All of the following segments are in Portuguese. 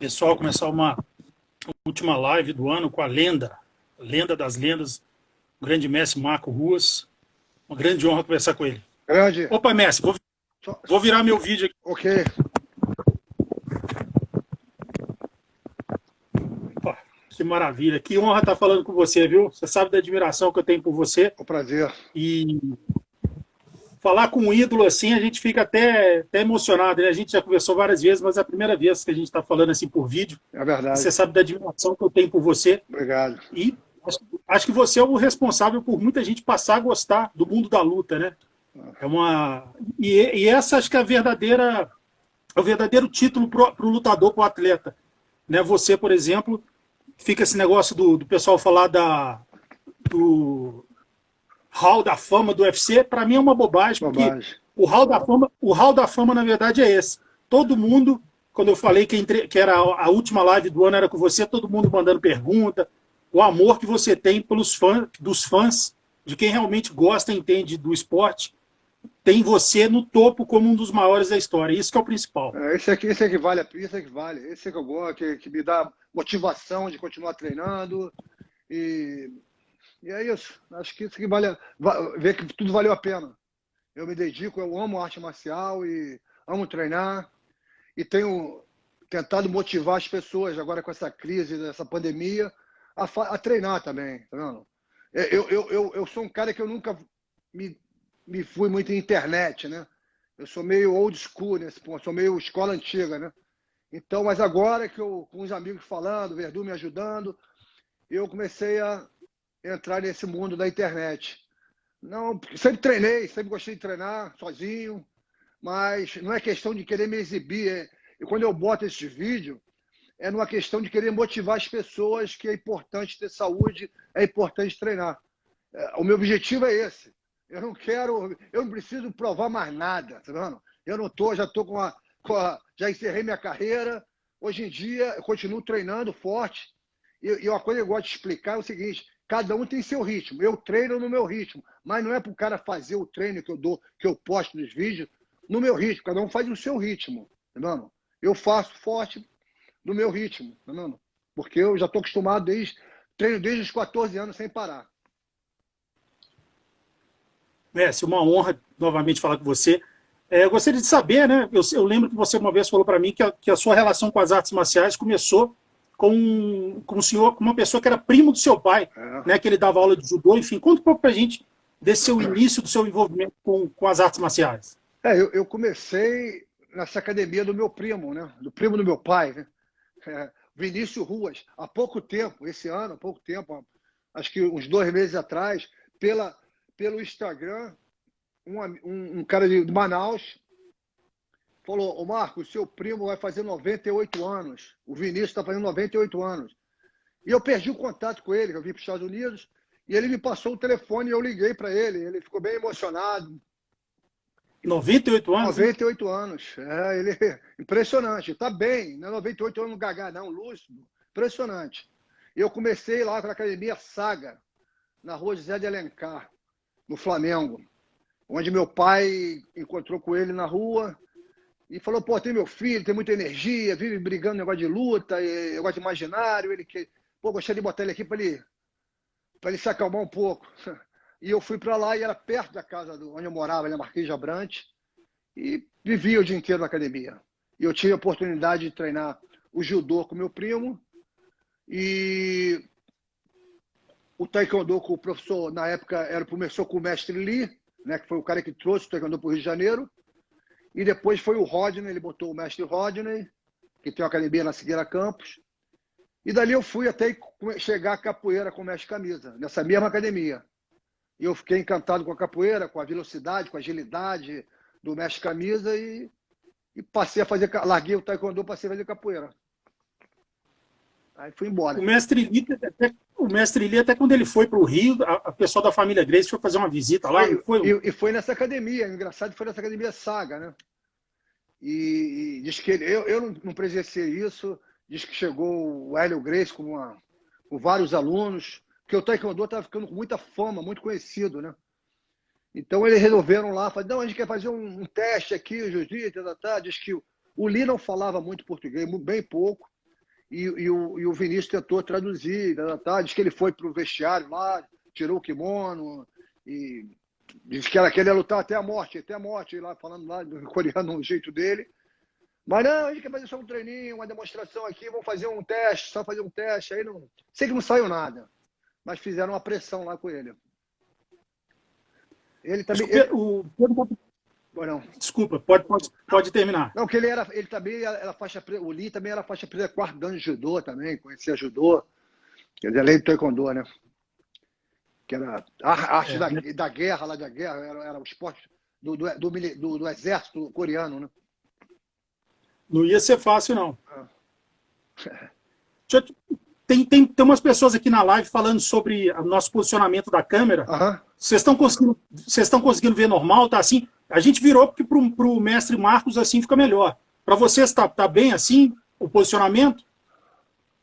Pessoal, começar uma última live do ano com a lenda das lendas, o grande mestre Marco Ruas. Uma grande honra conversar com ele. Grande. Opa, mestre, vou virar meu vídeo aqui. Ok. Opa, que maravilha, que honra estar falando com você, viu? Você sabe da admiração que eu tenho por você. É um prazer. E falar com um ídolo assim, a gente fica até emocionado, né? A gente já conversou várias vezes, mas é a primeira vez que a gente está falando assim por vídeo. É verdade. Você sabe da admiração que eu tenho por você. Obrigado. E acho que você é o responsável por muita gente passar a gostar do mundo da luta, né? E essa acho que é o verdadeiro título para o lutador, para o atleta. Né? Você, por exemplo, fica esse negócio do pessoal falar do Hall da Fama do UFC, para mim é uma bobagem, porque o Hall da Fama, na verdade, é esse. Todo mundo, quando eu falei que era a última live do ano era com você, todo mundo mandando pergunta, o amor que você tem dos fãs, de quem realmente gosta e entende do esporte, tem você no topo como um dos maiores da história. Isso que é o principal. Esse é que vale, isso é que vale. Esse é que eu gosto, que me dá motivação de continuar treinando. E é isso. Acho que isso que vale, ver que tudo valeu a pena. Eu me dedico, eu amo arte marcial e amo treinar. E tenho tentado motivar as pessoas, agora com essa crise, dessa pandemia, a treinar também, tá vendo? Eu sou um cara que eu nunca me fui muito em internet, né? Eu sou meio old school nesse ponto, sou meio escola antiga, né? Então, mas agora que eu, com os amigos falando, o Verdun me ajudando, eu comecei a entrar nesse mundo da internet. Não, sempre treinei, sempre gostei de treinar sozinho, mas não é questão de querer me exibir. E quando eu boto esse vídeo, é numa questão de querer motivar as pessoas que é importante ter saúde, é importante treinar. O meu objetivo é esse. Eu não preciso provar mais nada, tá vendo? Já estou já encerrei minha carreira. Hoje em dia, eu continuo treinando forte. E uma coisa que eu gosto de explicar é o seguinte: cada um tem seu ritmo. Eu treino no meu ritmo, mas não é para o cara fazer o treino que eu posto nos vídeos no meu ritmo. Cada um faz o seu ritmo, tá vendo? Eu faço forte no meu ritmo, tá vendo? Porque eu já estou acostumado treino desde os 14 anos sem parar. Messi, uma honra novamente falar com você. Eu gostaria de saber, né? Eu lembro que você uma vez falou para mim que a sua relação com as artes marciais começou com o senhor, com uma pessoa que era primo do seu pai, né? Que ele dava aula de judô, enfim. Conta um pouco para a gente desse seu início, do seu envolvimento com as artes marciais. Eu comecei nessa academia do meu primo, né? Do primo do meu pai, né? Vinícius Ruas. Há pouco tempo, esse ano, há pouco tempo, acho que uns 2 meses atrás, pelo Instagram, um cara de Manaus falou: ô Marco, o seu primo vai fazer 98 anos. O Vinícius está fazendo 98 anos. E eu perdi o contato com ele, eu vim para os Estados Unidos, e ele me passou o telefone e eu liguei para ele. Ele ficou bem emocionado. 98 anos? 98 anos. Ele impressionante. Está bem, não é 98 anos no Gagá, não, lúcido. Impressionante. E eu comecei lá com a academia Saga, na rua José de Alencar, no Flamengo, onde meu pai encontrou com ele na rua e falou: pô, tem meu filho, tem muita energia, vive brigando negócio de luta, negócio de imaginário, gostaria de botar ele aqui para ele se acalmar um pouco. E eu fui para lá e era perto da casa onde eu morava, na Marquês de Abrantes, e vivia o dia inteiro na academia. E eu tive a oportunidade de treinar o judô com meu primo e o taekwondo com o professor, na época, começou com o mestre Lee, né, que foi o cara que trouxe o taekwondo para o Rio de Janeiro. E depois foi o Rodney, ele botou o mestre Rodney, que tem uma academia na Siqueira Campos. E dali eu fui até chegar a capoeira com o mestre Camisa, nessa mesma academia. E eu fiquei encantado com a capoeira, com a velocidade, com a agilidade do mestre Camisa e passei a fazer, larguei o taekwondo, passei a fazer capoeira. Aí fui embora. O mestre Lee, até quando ele foi para o Rio, a pessoa da família Grace foi fazer uma visita lá. E foi nessa academia, engraçado, foi nessa academia Saga, né? E diz que eu não presenciei isso, diz que chegou o Hélio Grace com vários alunos, porque o taekwondo estava ficando com muita fama, muito conhecido, né? Então eles resolveram lá, falaram: não, a gente quer fazer um teste aqui, o jiu-jitsu, diz que o Lee não falava muito português, bem pouco. e o Vinícius tentou traduzir, diz que ele foi pro vestiário lá, tirou o kimono e disse que ele ia lutar até a morte, lá falando lá do coreano, no jeito dele. Mas não, a gente quer fazer só um treininho, uma demonstração aqui, vamos fazer um teste, só fazer um teste. Aí não. Sei que não saiu nada, mas fizeram uma pressão lá com ele. Ele também. Desculpa, pode terminar. Não, que ele também era faixa preta. O Lee também era faixa preta, quarto dan de judô também, conhecia judô. Quer dizer, além do taekwondo, né? Que era a arte da guerra, lá da guerra, era o esporte do exército coreano, né? Não ia ser fácil, não. Tem umas pessoas aqui na live falando sobre o nosso posicionamento da câmera. Vocês estão conseguindo ver normal? Tá assim? A gente virou porque pro mestre Marcos assim fica melhor. Para vocês tá bem assim o posicionamento?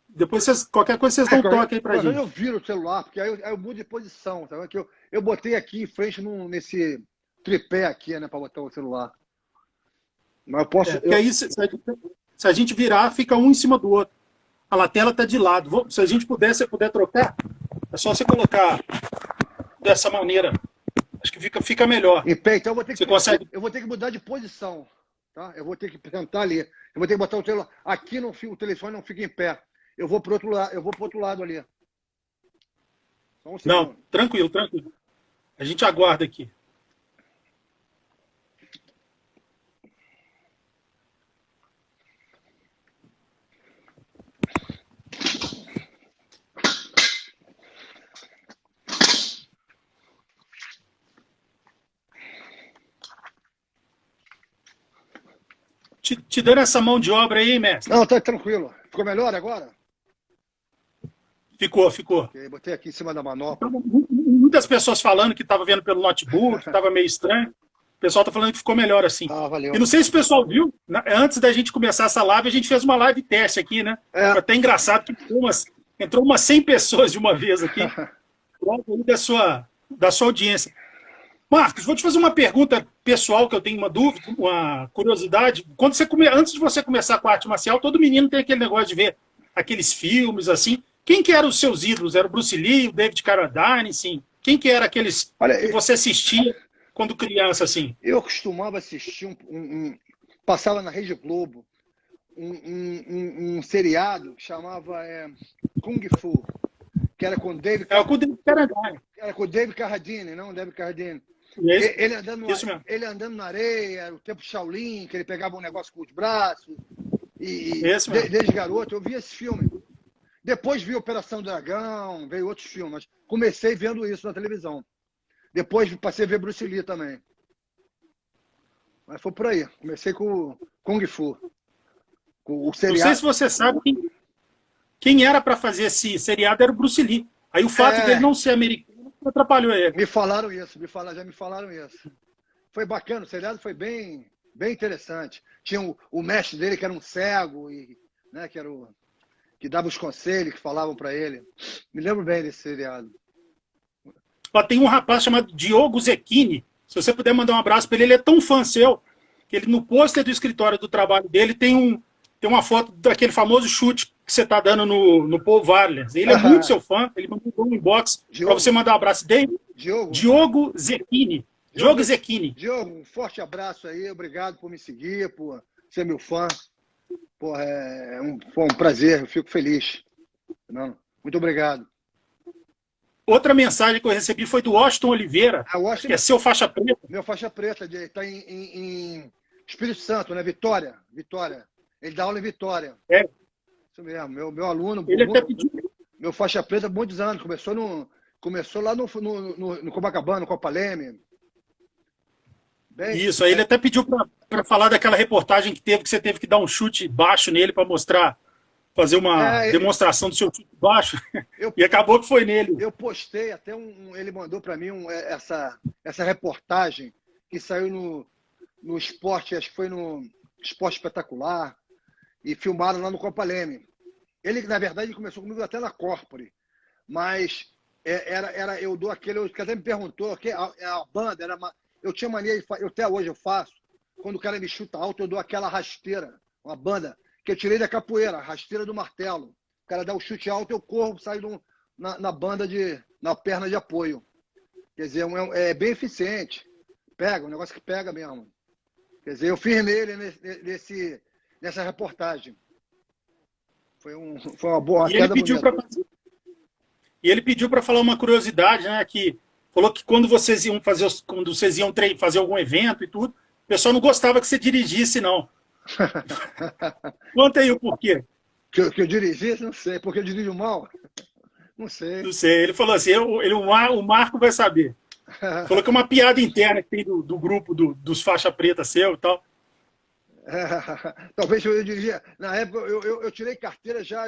Depois qualquer coisa vocês dão um toque aí pra gente. Eu viro o celular, porque aí eu mudo de posição. Tá? Que eu botei aqui em frente nesse tripé aqui, né, para botar o celular. Mas eu posso. Porque aí, se a gente virar, fica um em cima do outro. A tela está de lado. Se a gente puder trocar, é só você colocar dessa maneira. Acho que fica melhor. Em pé, então eu vou ter que mudar de posição. Tá? Eu vou ter que tentar ali. Eu vou ter que botar o celular. Aqui o telefone não fica em pé. Eu vou pro outro lado ali. Não, tranquilo. A gente aguarda aqui. Te dando essa mão de obra aí, mestre. Não, tá tranquilo. Ficou melhor agora? Ficou. Okay, botei aqui em cima da manopla. Muitas pessoas falando que estava vendo pelo notebook, que estava meio estranho. O pessoal está falando que ficou melhor assim. Valeu. E não sei se o pessoal viu, antes da gente começar essa live, a gente fez uma live teste aqui, né? Foi até engraçado que entrou umas 100 pessoas de uma vez aqui. Logo da sua audiência. Marcos, vou te fazer uma pergunta pessoal, que eu tenho uma dúvida, uma curiosidade. Antes de você começar com a arte marcial, todo menino tem aquele negócio de ver aqueles filmes assim. Quem que eram os seus ídolos? Era o Bruce Lee, o David Carradine, assim? Quem que era aqueles que você assistia quando criança, assim? Eu costumava assistir passava na Rede Globo um seriado que chamava Kung Fu, que era com o David Carradine. Era com o David Carradine, não o David Carradine. Ele andando na areia, o tempo Shaolin, que ele pegava um negócio com os braços. Desde garoto, eu vi esse filme. Depois vi Operação Dragão, veio outros filmes. Mas comecei vendo isso na televisão. Depois passei a ver Bruce Lee também. Mas foi por aí. Comecei com Kung Fu. Com o seriado. Não sei se você sabe quem era para fazer esse seriado era o Bruce Lee. Aí o fato dele não ser americano atrapalhou ele. Me falaram isso. Já me falaram isso. Foi bacana. O seriado foi bem interessante. Tinha o mestre dele que era um cego, né, que dava os conselhos, que falavam para ele. Me lembro bem desse seriado. Tem um rapaz chamado Diogo Zecchini. Se você puder mandar um abraço para ele é tão fã seu que ele, no pôster do escritório do trabalho dele, tem uma foto daquele famoso chute que você está dando no Paul Varelans. Ele é muito seu fã. Ele mandou um inbox para você mandar um abraço dele. Diogo Zecchini. Diogo Zecchini. Diogo, um forte abraço aí. Obrigado por me seguir, por ser meu fã. Porra, foi um prazer, eu fico feliz. Não, muito obrigado. Outra mensagem que eu recebi foi do Washington Oliveira, que é seu faixa preta. Meu faixa preta, está em Espírito Santo, né? Vitória. Ele dá aula em Vitória. Isso mesmo, meu aluno. Ele até pediu. Meu faixa preta há muitos anos, começou lá no Copacabana, no Copaleme. Isso, aí ele até pediu para falar daquela reportagem que você teve que dar um chute baixo nele para fazer uma demonstração do seu chute baixo, e acabou que foi nele. Eu postei, até ele mandou para mim essa reportagem que saiu no esporte, acho que foi no Esporte Espetacular, e filmaram lá no Copaleme. Ele, na verdade, começou comigo até na Corpore, mas eu dou aquele, que até me perguntou, a banda era eu tinha mania de até hoje eu faço, quando o cara me chuta alto, eu dou aquela rasteira, uma banda, que eu tirei da capoeira, a rasteira do martelo. O cara dá o chute alto, eu corro, saio na banda na perna de apoio. Quer dizer, é bem eficiente. Pega, um negócio que pega mesmo. Quer dizer, eu fiz nele nessa reportagem. Foi uma boa E ele queda pediu bonita. e ele pediu para falar uma curiosidade, né? Que falou que quando vocês iam fazer algum evento e tudo, o pessoal não gostava que você dirigisse, não. Conta aí o porquê. Que eu dirigisse, não sei. Porque eu dirijo mal? Não sei. Não sei. Ele falou assim: o Marco vai saber. Falou que é uma piada interna que tem do grupo dos faixa preta seu e tal. Talvez eu dirigia. Na época, eu tirei carteira já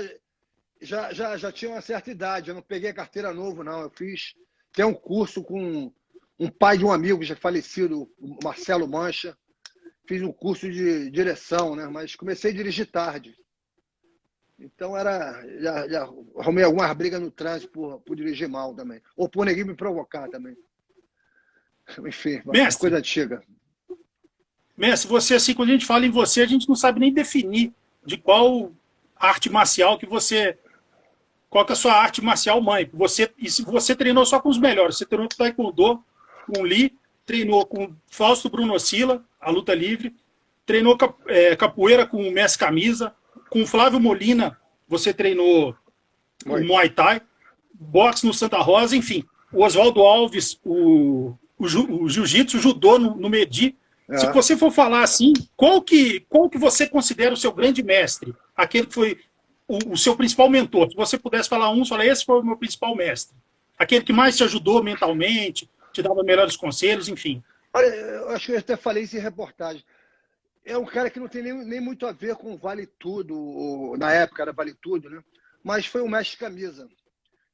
tinha uma certa idade. Eu não peguei a carteira novo, não. Eu fiz até um curso com um pai de um amigo já falecido, o Marcelo Mancha. Fiz um curso de direção, né? Mas comecei a dirigir tarde. Então já arrumei algumas brigas no trânsito por dirigir mal também. Ou por ninguém me provocar também. Enfim, Mestre, coisa antiga. Mestre, você, assim, quando a gente fala em você, a gente não sabe nem definir de qual arte marcial que você. Qual que é a sua arte marcial mãe? Você treinou só com os melhores. Você treinou com Taekwondo, com o Lee, treinou com Fausto Bruno Sila, a luta livre, treinou capoeira com o Mestre Camisa, com o Flávio Molina, você treinou o Muay Thai, boxe no Santa Rosa, enfim. O Oswaldo Alves, o Jiu-Jitsu, o Judô no Medi. Se você for falar assim, qual que você considera o seu grande mestre? Aquele que foi o seu principal mentor. Se você pudesse falar um, você fala, esse foi o meu principal mestre. Aquele que mais te ajudou mentalmente, te dava melhores conselhos, enfim. Olha, eu acho que eu até falei isso em reportagem. É um cara que não tem nem muito a ver com Vale Tudo, na época era Vale Tudo, né? Mas foi um mestre Camisa,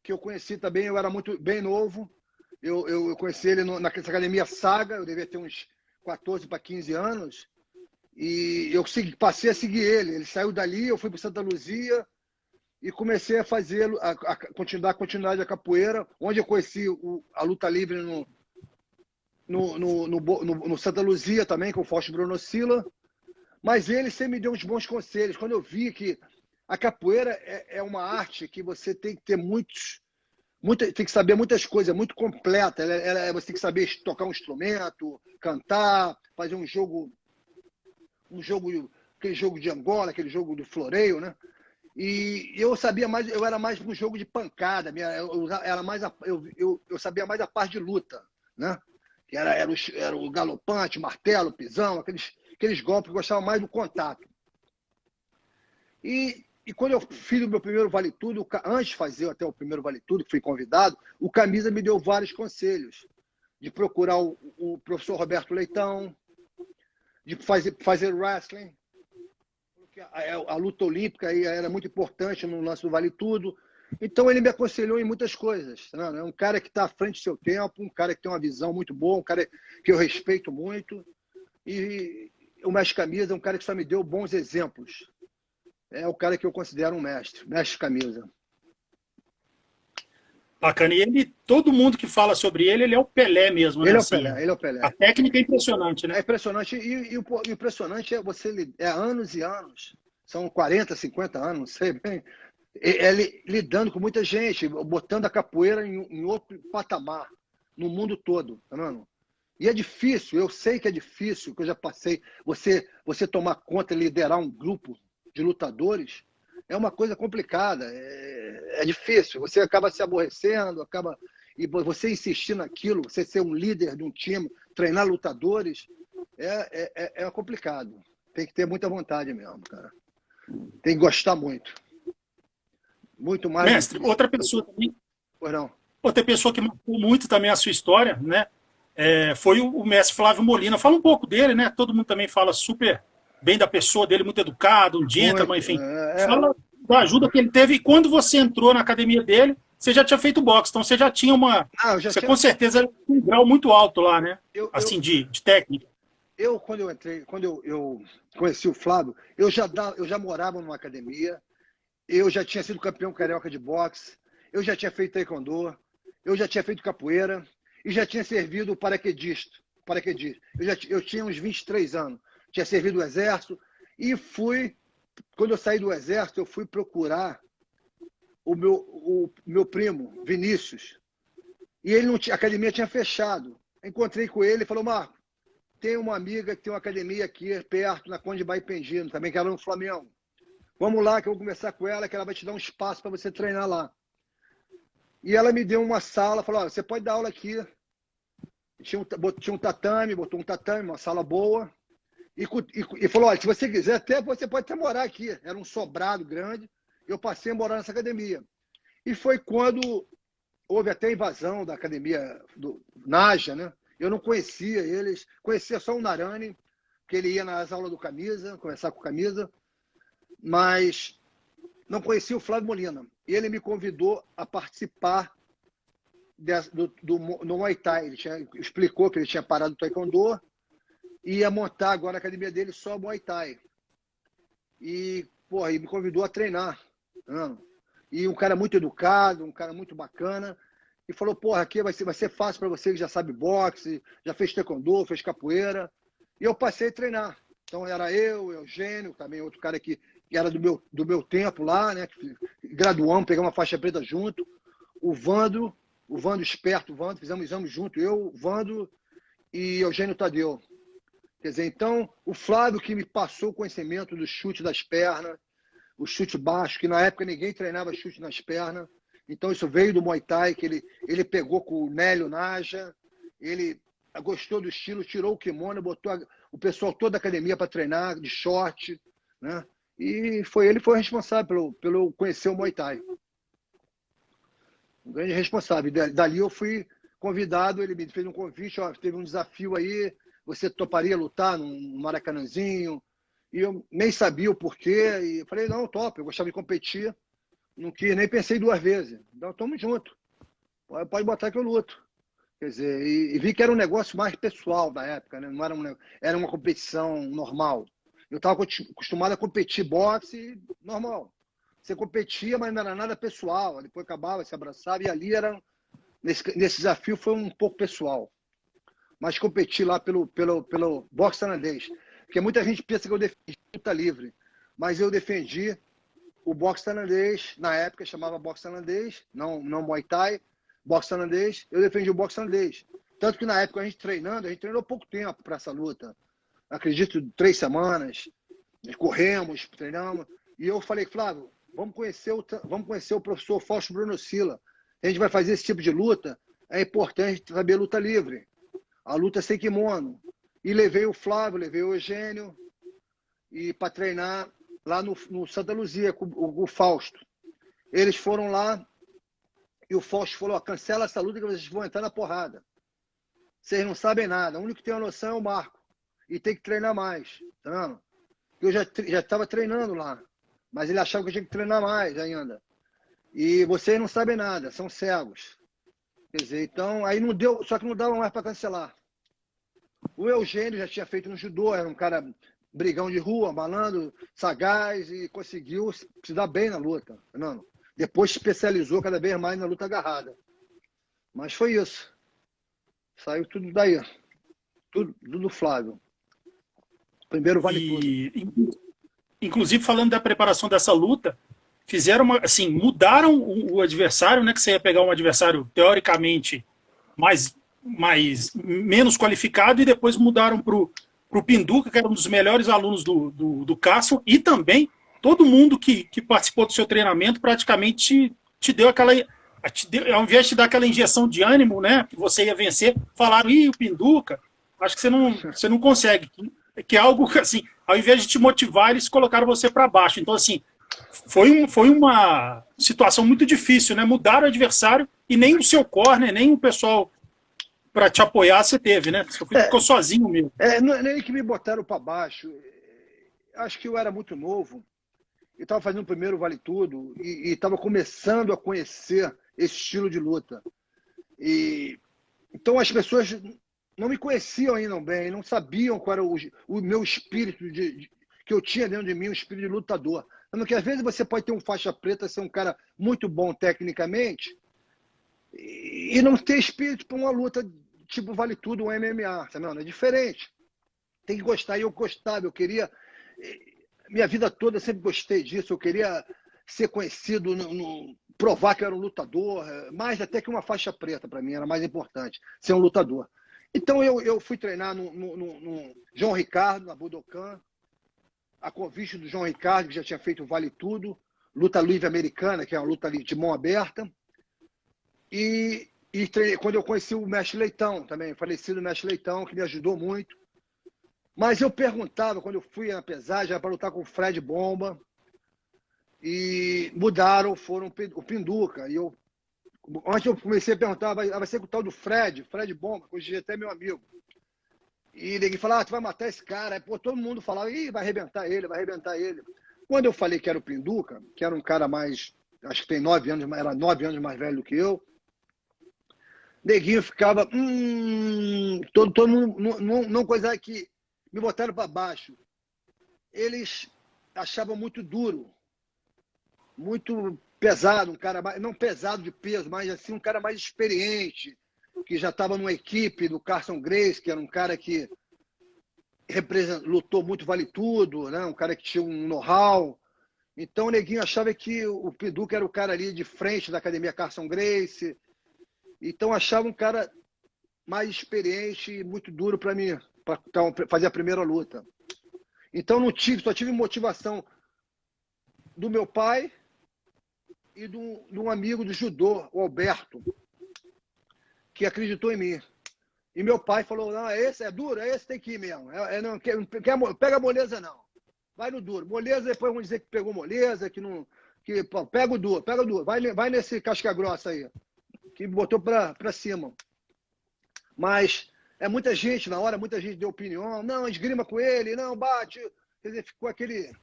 que eu conheci também, eu era muito bem novo. Eu conheci ele naquela academia Saga, eu devia ter uns 14 para 15 anos, e eu passei a seguir ele. Ele saiu dali, eu fui para Santa Luzia e comecei a fazer a continuidade da capoeira, onde eu conheci a luta livre no Santa Luzia também, com o Fausto Bruno Sila. Mas ele sempre me deu uns bons conselhos. Quando eu vi que a capoeira é uma arte que você tem que ter tem que saber muitas coisas, muito completa. Você tem que saber tocar um instrumento, cantar, fazer um jogo, aquele jogo de Angola, aquele jogo do floreio, né? E eu era mais um jogo de pancada, eu sabia mais a parte de luta, né? Que era o galopante, martelo, pisão, aqueles golpes que eu gostava mais do contato. E quando eu fiz o meu primeiro Vale Tudo, antes de fazer até o primeiro Vale Tudo, que fui convidado, o Camisa me deu vários conselhos. De procurar o professor Roberto Leitão, de fazer wrestling, porque a luta olímpica aí era muito importante no lance do Vale Tudo. Então ele me aconselhou em muitas coisas. Né? É um cara que está à frente do seu tempo, um cara que tem uma visão muito boa, um cara que eu respeito muito. E o mestre Camisa é um cara que só me deu bons exemplos. É o cara que eu considero um mestre Camisa. Bacana. E todo mundo que fala sobre ele é o Pelé mesmo, né? Ele é o Pelé. A técnica é impressionante, né? É impressionante. E o impressionante é anos e anos. São 40, 50 anos, não sei bem. Ele lidando com muita gente, botando a capoeira em outro patamar, no mundo todo, tá vendo? E é difícil, eu sei que é difícil, que eu já passei. Você tomar conta e liderar um grupo de lutadores é uma coisa complicada, é difícil. Você acaba se aborrecendo, e você insistir naquilo, você ser um líder de um time, treinar lutadores, é complicado. Tem que ter muita vontade mesmo, cara. Tem que gostar muito. Muito mais. Mestre, outra pessoa também. Pois não. Outra pessoa que marcou muito também a sua história, né? Foi o mestre Flávio Molina. Fala um pouco dele, né? Todo mundo também fala super bem da pessoa dele, muito educado, um gentleman, enfim. Fala da ajuda que ele teve. E quando você entrou na academia dele, você já tinha feito boxe, então você já tinha com certeza um grau muito alto lá, né? De técnica. Quando eu conheci o Flávio, eu já morava numa academia, eu já tinha sido campeão carioca de boxe, eu já tinha feito taekwondo, eu já tinha feito capoeira e já tinha servido paraquedista. Eu tinha uns 23 anos, tinha servido o exército e fui quando eu saí do exército, eu fui procurar o meu primo, Vinícius. E ele não tinha, a academia tinha fechado. Encontrei com ele e falou, Marco, tem uma amiga que tem uma academia aqui perto, na Conde Baipengino, também que era no Flamengo. Vamos lá que eu vou conversar com ela, que ela vai te dar um espaço para você treinar lá. E ela me deu uma sala, falou, você pode dar aula aqui. Tinha um tatame, botou um tatame, uma sala boa. E falou, olha, se você quiser, até você pode até morar aqui. Era um sobrado grande. Eu passei a morar nessa academia. E foi quando houve até invasão da academia do Naja, né? Eu não conhecia eles, conhecia só o Narani, que ele ia nas aulas do Camisa, conversar com o Camisa, mas não conhecia o Flávio Molina. E ele me convidou a participar no Muay Thai. Ele explicou que ele tinha parado do Taekwondo e ia montar agora a academia dele só Muay Thai. E, porra, ele me convidou a treinar. E um cara muito educado, um cara muito bacana. E falou, porra, aqui vai ser fácil para você que já sabe boxe, já fez taekwondo, fez capoeira. E eu passei a treinar. Então era eu, o Eugênio, também outro cara que era do meu tempo lá, né? Graduamos, pegamos uma faixa preta junto. O Vando esperto, fizemos exame junto, eu, o Vando e Eugênio Tadeu. Quer dizer, então, o Flávio que me passou o conhecimento do chute das pernas, o chute baixo, que na época ninguém treinava chute nas pernas. Então, isso veio do Muay Thai, que ele pegou com o Nélio Naja, ele gostou do estilo, tirou o kimono, botou o pessoal toda a academia para treinar, de short, né? E ele foi responsável pelo conhecer o Muay Thai. Um grande responsável. Dali eu fui convidado, ele me fez um convite, ó, teve um desafio aí, você toparia lutar num Maracanãzinho? E eu nem sabia o porquê, e eu falei, não, top, eu gostava de competir, não quis, nem pensei duas vezes. Então, tamo junto. Pode botar que eu luto. Quer dizer, e vi que era um negócio mais pessoal na época, né? Não era uma competição normal. Eu estava acostumado a competir boxe normal. Você competia, mas não era nada pessoal. Depois acabava, se abraçava, e ali nesse desafio foi um pouco pessoal. Mas competi lá pelo boxe tailandês. Porque muita gente pensa que eu defendi luta livre. Mas eu defendi o boxe tailandês, na época chamava boxe tailandês, não Muay Thai, boxe tailandês, eu defendi o boxe tailandês. Tanto que na época a gente treinou pouco tempo para essa luta. Acredito, 3 semanas, corremos, treinamos. E eu falei, Flávio, vamos conhecer o professor Fausto Bruno Sila. A gente vai fazer esse tipo de luta, é importante saber luta livre. A luta sem kimono. E levei o Flávio, levei o Eugênio e para treinar lá no Santa Luzia com o Fausto. Eles foram lá e o Fausto falou, cancela essa luta que vocês vão entrar na porrada. Vocês não sabem nada. O único que tem a noção é o Marco. E tem que treinar mais. Tá vendo? Eu já estava treinando lá. Mas ele achava que eu tinha que treinar mais ainda. E vocês não sabem nada, são cegos. Quer dizer, então, aí não deu, só que não dava mais para cancelar. O Eugênio já tinha feito no judô, era um cara brigão de rua, malandro, sagaz, e conseguiu se dar bem na luta. Não. Depois se especializou cada vez mais na luta agarrada. Mas foi isso. Saiu tudo daí. Tudo do Flávio. Primeiro vale tudo. Inclusive, falando da preparação dessa luta, fizeram assim, mudaram o adversário, né? Que você ia pegar um adversário teoricamente menos qualificado, e depois mudaram para o Pinduca, que era um dos melhores alunos do Cássio, e também todo mundo que participou do seu treinamento praticamente te deu aquela. Ao invés de te dar aquela injeção de ânimo, né? Que você ia vencer, falaram, o Pinduca, acho que você não consegue. Que é algo que, assim, ao invés de te motivar, eles colocaram você para baixo. Então, assim, foi uma situação muito difícil, né? Mudaram o adversário e nem o seu corner, nem o pessoal para te apoiar você teve, né? Você ficou sozinho mesmo. Nem que me botaram para baixo. Acho que eu era muito novo. Eu estava fazendo o primeiro Vale Tudo e estava começando a conhecer esse estilo de luta. Então as pessoas não me conheciam ainda bem, não sabiam qual era o meu espírito que eu tinha dentro de mim, um espírito de lutador. Porque às vezes você pode ter um faixa preta, ser um cara muito bom tecnicamente e não ter espírito para uma luta tipo Vale Tudo, um MMA, tá vendo? É diferente. Tem que gostar. E eu gostava, eu queria. minha vida toda eu sempre gostei disso. Eu queria ser conhecido, provar que eu era um lutador, mais até que uma faixa preta para mim, era mais importante, ser um lutador. Então eu fui treinar no João Ricardo, na Budokan, a convite do João Ricardo, que já tinha feito o Vale Tudo, luta livre americana, que é uma luta de mão aberta. E treinei, quando eu conheci o Mestre Leitão também, falecido Mestre Leitão, que me ajudou muito. Mas eu perguntava, quando eu fui na pesagem, era para lutar com o Fred Bomba, e mudaram, foram o Pinduca. E antes eu comecei a perguntar, vai ser com o tal do Fred Bomba, que hoje até é meu amigo. E ninguém falava, tu vai matar esse cara. Aí, pô, todo mundo falava, ih, vai arrebentar ele, vai arrebentar ele. Quando eu falei que era o Pinduca, que era um cara mais, acho que tem 9 anos, era 9 anos mais velho do que eu, neguinho ficava, todo mundo, não coisa que me botaram para baixo. Eles achavam muito duro, muito pesado, um cara mais, não pesado de peso, mas assim, um cara mais experiente, que já estava numa equipe do Carson Grace, que era um cara que lutou muito Vale Tudo, né? Um cara que tinha um know-how. Então o neguinho achava que o Pinduca era o cara ali de frente da academia Carson Grace. Então achava um cara mais experiente e muito duro para mim, para fazer a primeira luta. Então só tive motivação do meu pai e de um amigo do judô, o Alberto, que acreditou em mim. E meu pai falou, não, esse é duro, esse tem que ir mesmo. Não pega moleza não. Vai no duro. Moleza, depois vão dizer que pegou moleza, pô, pega o duro. Vai nesse casca grossa aí, que botou para cima. Mas muita gente, na hora, muita gente deu opinião. Não, esgrima com ele, não, bate. Quer dizer, ficou aquele...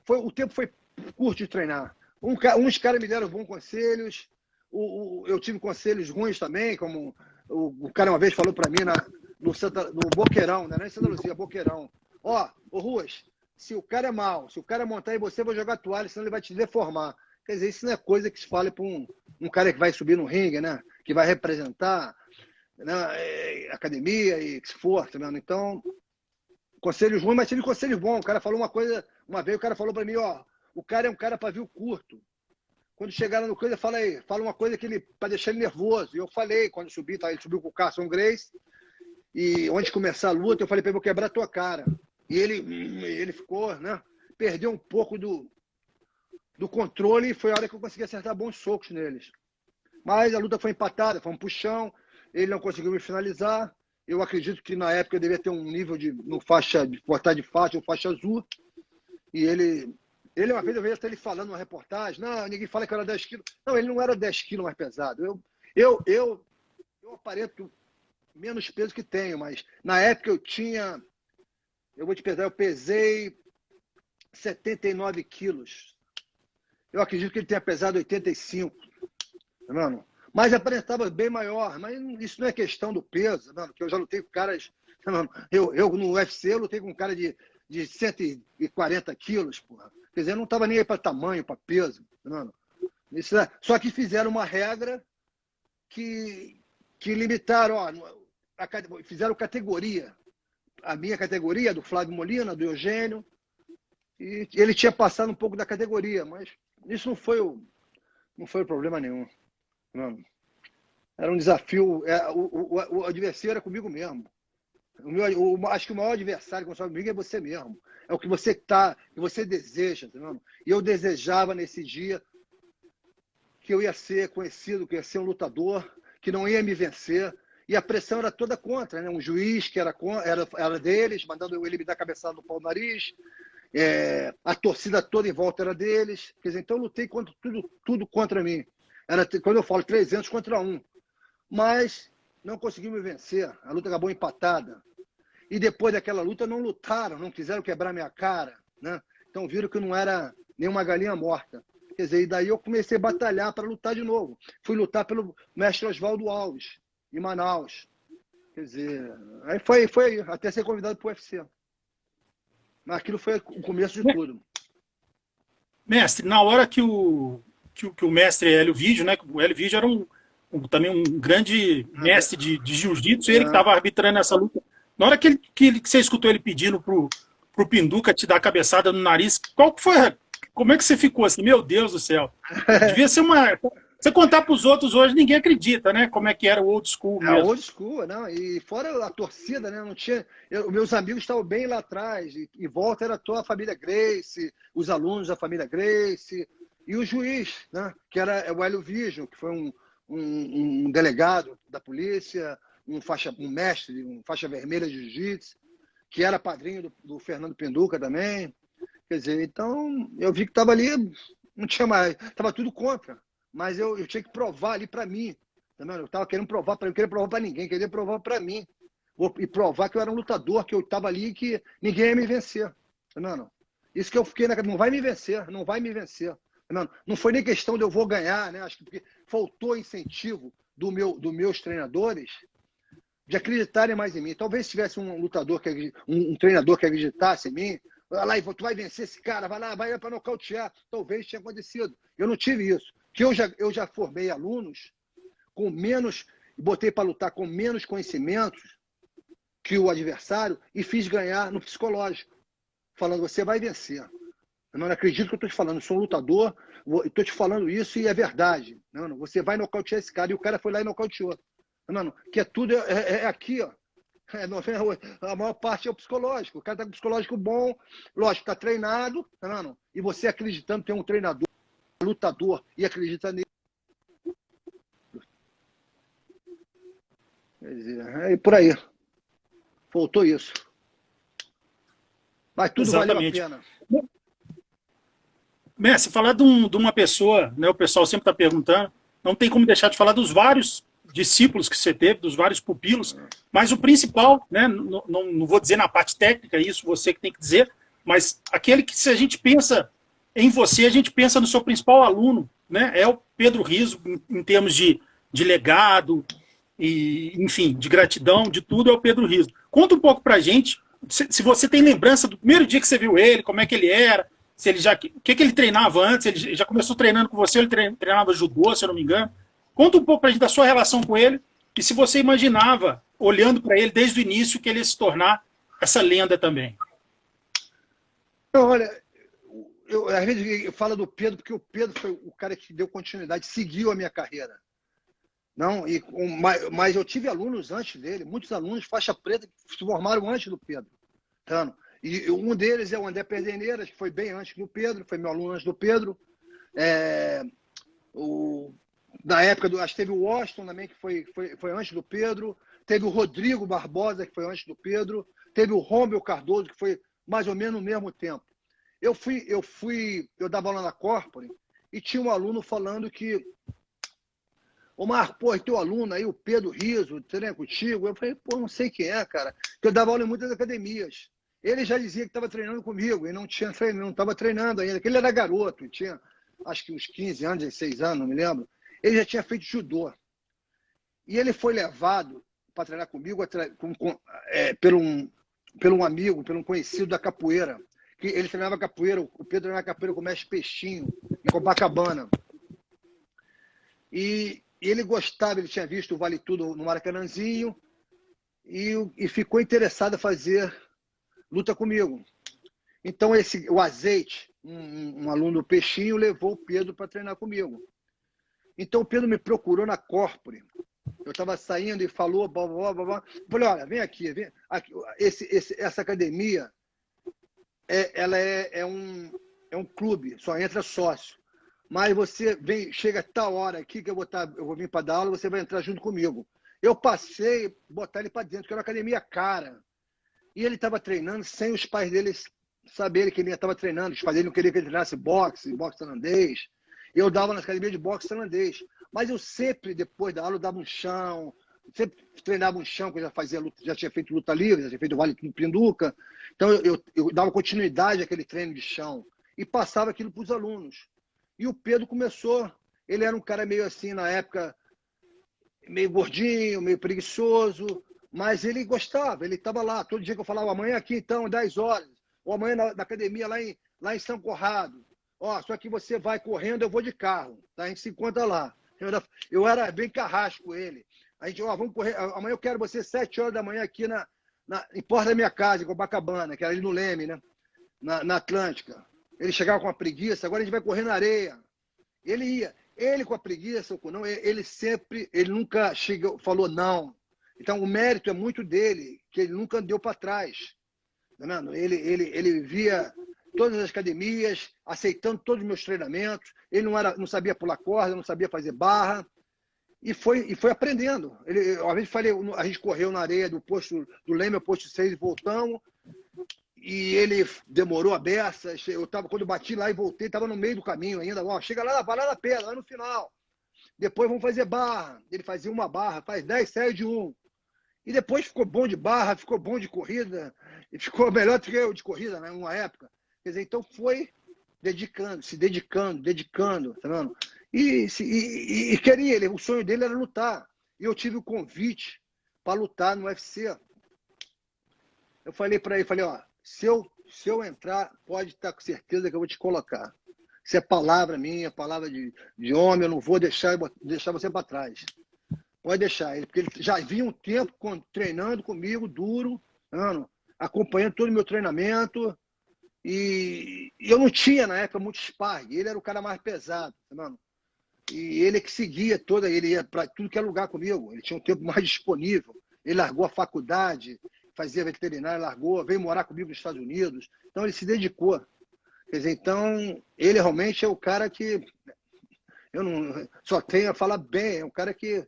O tempo foi curto de treinar. Uns caras me deram bons conselhos. Eu tive conselhos ruins também, como o cara uma vez falou para mim no Boqueirão, né? Não é em Santa Luzia, Boqueirão. Ó, Ruas, se o cara é mau, se o cara montar em você, eu vou jogar toalha, senão ele vai te deformar. Quer dizer, isso não é coisa que se fale para um cara que vai subir no ringue, né? Que vai representar, né? Academia e que se for, tá vendo? Então, conselhos ruins, mas tive conselhos bons. O cara falou uma coisa, uma vez o cara falou para mim, ó, o cara é um cara pavio curto. Quando chegaram no coisa, fala uma coisa para deixar ele nervoso. E eu falei, quando subi, tá, ele subiu com o Carson Grace, e antes de começar a luta, eu falei para ele, vou quebrar a tua cara. E ele ficou, né? Perdeu um pouco do controle e foi a hora que eu consegui acertar bons socos neles. Mas a luta foi empatada, foi um puxão, ele não conseguiu me finalizar. Eu acredito que na época eu devia ter um nível de cortar de faixa ou faixa azul. E ele uma vez eu vejo até ele falando numa reportagem, não, ninguém fala que eu era 10 quilos. Não, ele não era 10 quilos mais pesado. Eu aparento menos peso que tenho, mas na época eu vou te pesar, eu pesei 79 quilos. Eu acredito que ele tenha pesado 85, tá vendo? Mas aparentava bem maior, mas isso não é questão do peso, tá vendo? Que eu já lutei com caras, tá vendo? Eu no UFC eu lutei com um cara de 140 quilos, porra. Quer dizer, eu não estava nem aí para tamanho, para peso. Não. Só que fizeram uma regra que limitaram, ó, fizeram categoria. A minha categoria, do Flávio Molina, do Eugênio, e ele tinha passado um pouco da categoria, mas isso não foi o problema nenhum. Não. Era um desafio, o adversário era comigo mesmo. Acho que o maior adversário que comigo é você mesmo. É o que você que você deseja. Tá vendo? E eu desejava nesse dia que eu ia ser conhecido, que eu ia ser um lutador, que não ia me vencer. E a pressão era toda contra, né? Um juiz que era deles, mandando ele me dar cabeçada no pau do nariz. A torcida toda em volta era deles. Quer dizer, então eu lutei contra tudo contra mim. Era, quando eu falo 300 contra 1. Mas não conseguiu me vencer. A luta acabou empatada. E depois daquela luta não lutaram, não quiseram quebrar minha cara, né? Então viram que não era nenhuma galinha morta. Quer dizer, e daí eu comecei a batalhar para lutar de novo. Fui lutar pelo mestre Oswaldo Alves, em Manaus. Quer dizer, aí foi até ser convidado para o UFC. Mas aquilo foi o começo de tudo. Mestre, na hora que o mestre Hélio Vídeo, né? O Hélio Vídeo era também um grande mestre de jiu-jitsu, ele que estava arbitrando essa luta. Na hora que você escutou ele pedindo pro pro Pinduca te dar a cabeçada no nariz. Qual que foi? Como é que você ficou assim? Meu Deus do céu. Devia ser uma. Você contar para os outros hoje, ninguém acredita, né? Como é que era o old school É mesmo. old school, não. E fora a torcida, né? Não tinha. Meus amigos estavam bem lá atrás. E em volta era toda a família Grace, os alunos da família Grace, e o juiz, né? Que era o Hélio Vision, que foi um delegado da polícia, um mestre, um faixa vermelha de jiu-jitsu, que era padrinho do Fernando Pinduca também. Quer dizer, então eu vi que estava ali, não tinha mais, estava tudo contra. Mas eu tinha que provar ali para mim. Eu estava querendo provar para mim, não queria provar para ninguém, queria provar para mim. E provar que eu era um lutador, que eu estava ali e que ninguém ia me vencer. Não. Isso que eu fiquei não vai me vencer, não vai me vencer. Não foi nem questão de eu vou ganhar, né? Acho que porque faltou incentivo dos meus treinadores de acreditarem mais em mim. Talvez se tivesse um lutador, um treinador que acreditasse em mim, vai lá e tu vai vencer esse cara, vai lá, vai para nocautear. Talvez tenha acontecido. Eu não tive isso. Que eu já formei alunos com menos, botei para lutar com menos conhecimentos que o adversário e fiz ganhar no psicológico, falando, você vai vencer. Eu não acredito que eu estou te falando, eu sou um lutador, estou te falando isso e é verdade. Não, você vai nocautear esse cara. E o cara foi lá e nocauteou. Não, que é tudo é aqui, ó. A maior parte é o psicológico. O cara está com o psicológico bom, lógico, está treinado, não. E você acreditando, tem um treinador, lutador, e acredita nele. Quer dizer, é por aí. Faltou isso. Mas tudo Exatamente. valeu a pena. Messi, falar de uma pessoa, né, o pessoal sempre está perguntando, não tem como deixar de falar dos vários discípulos que você teve, dos vários pupilos, mas o principal, né, não vou dizer na parte técnica, isso você que tem que dizer, mas aquele que, se a gente pensa em você, a gente pensa no seu principal aluno, né, é o Pedro Rizzo, em termos de legado, e, enfim, de gratidão, de tudo, é o Pedro Rizzo. Conta um pouco pra gente, se você tem lembrança do primeiro dia que você viu ele, como é que ele era, se ele já, o que ele treinava antes, ele já começou treinando com você, ele treinava judô, se eu não me engano. Conta um pouco pra gente da sua relação com ele e se você imaginava, olhando para ele desde o início, que ele ia se tornar essa lenda também. Não, olha, às vezes eu falo do Pedro, porque o Pedro foi o cara que deu continuidade, seguiu a minha carreira. Não, mas eu tive alunos antes dele, muitos alunos faixa preta que se formaram antes do Pedro. Tá? E um deles é o André Perdeneiras, que foi bem antes do Pedro, foi meu aluno antes do Pedro. Na época, acho que teve o Washington também, que foi antes do Pedro. Teve o Rodrigo Barbosa, que foi antes do Pedro. Teve o Rômulo Cardoso, que foi mais ou menos no mesmo tempo. Eu dava aula na Corpore e tinha um aluno falando que ô Marco, pô, teu aluno aí, o Pedro Rizzo, treina contigo? Eu falei, pô, não sei quem é, cara. Porque eu dava aula em muitas academias. Ele já dizia que estava treinando comigo, e não estava treinando ainda, porque ele era garoto, tinha acho que uns 15 anos, 16 anos, não me lembro. Ele já tinha feito judô. E ele foi levado para treinar comigo pelo um amigo, pelo um conhecido da capoeira. Que ele treinava capoeira, o Pedro treinava capoeira com o mestre Peixinho, em Copacabana. E ele gostava, ele tinha visto o Vale Tudo no Maracanãzinho e ficou interessado em fazer luta comigo. Então o Azeite, um aluno do Peixinho, levou o Pedro para treinar comigo. Então o Pedro me procurou na Corpore. Eu estava saindo e falou, blá, blá, blá, blá. Falei, olha, vem aqui. Essa academia ela é um clube, só entra sócio. Mas você chega a tal hora aqui que eu vou vir para dar aula, você vai entrar junto comigo. Eu passei a botar ele para dentro, que era uma academia cara. E ele estava treinando sem os pais dele saberem que ele estava treinando. Os pais dele não queriam que ele treinasse boxe tailandês. Eu dava na academia de boxe tailandês. Mas eu sempre, depois da aula, eu dava um chão. Sempre treinava um chão, que eu já fazia luta, já tinha feito luta livre, já tinha feito Vale Tudo Pinduca. Então eu dava continuidade àquele treino de chão. E passava aquilo para os alunos. E o Pedro começou, ele era um cara meio assim, na época, meio gordinho, meio preguiçoso, mas ele gostava, ele estava lá. Todo dia que eu falava, amanhã aqui então, 10 horas, ou amanhã na academia lá em São Corrado. Ó, só que você vai correndo, eu vou de carro, tá? A gente se encontra lá. Eu era bem carrasco com ele. A gente, ó, vamos correr, amanhã eu quero você 7 horas da manhã aqui em porta da minha casa, em Copacabana, que era ali no Leme, né? Na Atlântica. Ele chegava com uma preguiça, agora a gente vai correr na areia. Ele ia. Ele com a preguiça ou com não, ele nunca chegou, falou não. Então o mérito é muito dele, que ele nunca deu para trás. Tá vendo? Ele via todas as academias, aceitando todos os meus treinamentos. Ele não sabia pular corda, não sabia fazer barra. E foi aprendendo. Uma vez a gente correu na areia do posto do Leme ao posto 6 e voltamos. E ele demorou a beça. Quando eu bati lá e voltei, estava no meio do caminho ainda. Ó, chega lá na pedra, lá no final. Depois vamos fazer barra. Ele fazia uma barra, faz 10 séries de 1. E depois ficou bom de barra, ficou bom de corrida. E ficou melhor do que eu de corrida, né? Numa época. Quer dizer, então foi se dedicando, tá vendo? E queria, o sonho dele era lutar. E eu tive o convite para lutar no UFC. Eu falei para ele, ó, se eu entrar, pode estar com certeza que eu vou te colocar. Se é palavra minha, palavra de homem, eu não vou deixar você para trás. Pode deixar ele, porque ele já vinha um tempo treinando comigo, duro, mano, acompanhando todo o meu treinamento. E eu não tinha, na época, muito sparring. Ele era o cara mais pesado, mano. E ele que seguia ele ia para tudo que é lugar comigo. Ele tinha um tempo mais disponível. Ele largou a faculdade, fazia veterinária, largou, veio morar comigo nos Estados Unidos. Então ele se dedicou. Quer dizer, então ele realmente é o cara que eu não só tenho a falar bem, é um cara que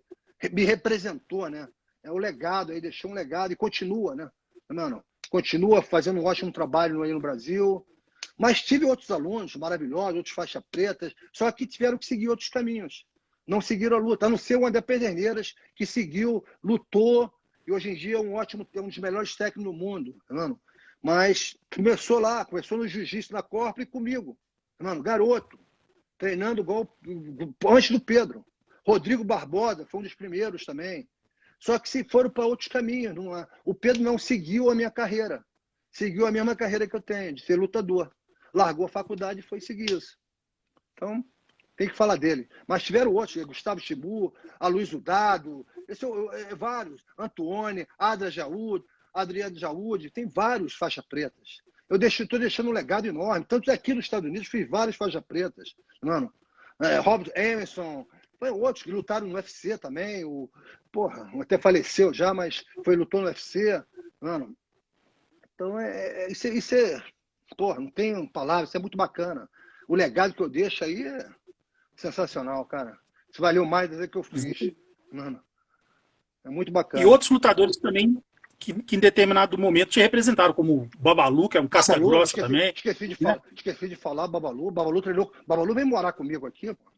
me representou, né? É o legado aí, deixou um legado e continua, né? Mano, continua fazendo um ótimo trabalho aí no Brasil. Mas tive outros alunos maravilhosos, outros faixas pretas, só que tiveram que seguir outros caminhos. Não seguiram a luta. A não ser o André Pederneiras, que seguiu, lutou, e hoje em dia é um dos melhores técnicos do mundo. Tá vendo? Mas começou no jiu-jitsu na Corpo e comigo. Tá vendo? Garoto, treinando igual antes do Pedro. Rodrigo Barbosa foi um dos primeiros também. Só que se foram para outros caminhos. O Pedro não seguiu a minha carreira. Seguiu a mesma carreira que eu tenho, de ser lutador. Largou a faculdade e foi seguir isso. Então, tem que falar dele. Mas tiveram outros, Gustavo Chibu, Aloysio Dado, vários, Antônio, Adriano Jaúde, tem vários faixas pretas. Eu estou deixando um legado enorme. Tanto aqui nos Estados Unidos, fiz várias faixas pretas. Mano, Robert Emerson, foi outros que lutaram no UFC também. Até faleceu já, mas lutou no UFC. Mano, então, isso é... não tenho palavras, isso é muito bacana. O legado que eu deixo aí é sensacional, cara. Isso valeu mais do que eu fiz. Mano, é muito bacana. E outros lutadores também que em determinado momento te representaram, como o Babalu, que é um casca-grossa também. Esqueci de falar Babalu. Babalu treinou. Babalu veio morar comigo aqui, pô.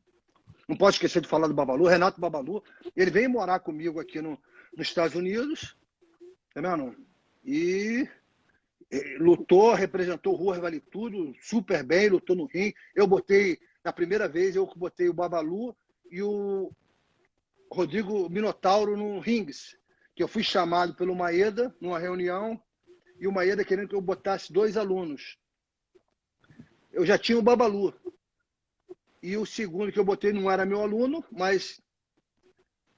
Não pode esquecer de falar do Babalu. Renato Babalu, ele veio morar comigo aqui nos Estados Unidos. Tá vendo? E lutou, representou Rua Vale Tudo super bem, lutou no ringue. Na primeira vez, eu botei o Babalu e o Rodrigo Minotauro no rings, que eu fui chamado pelo Maeda numa reunião, e o Maeda querendo que eu botasse 2 alunos. Eu já tinha o Babalu. E o segundo que eu botei não era meu aluno, mas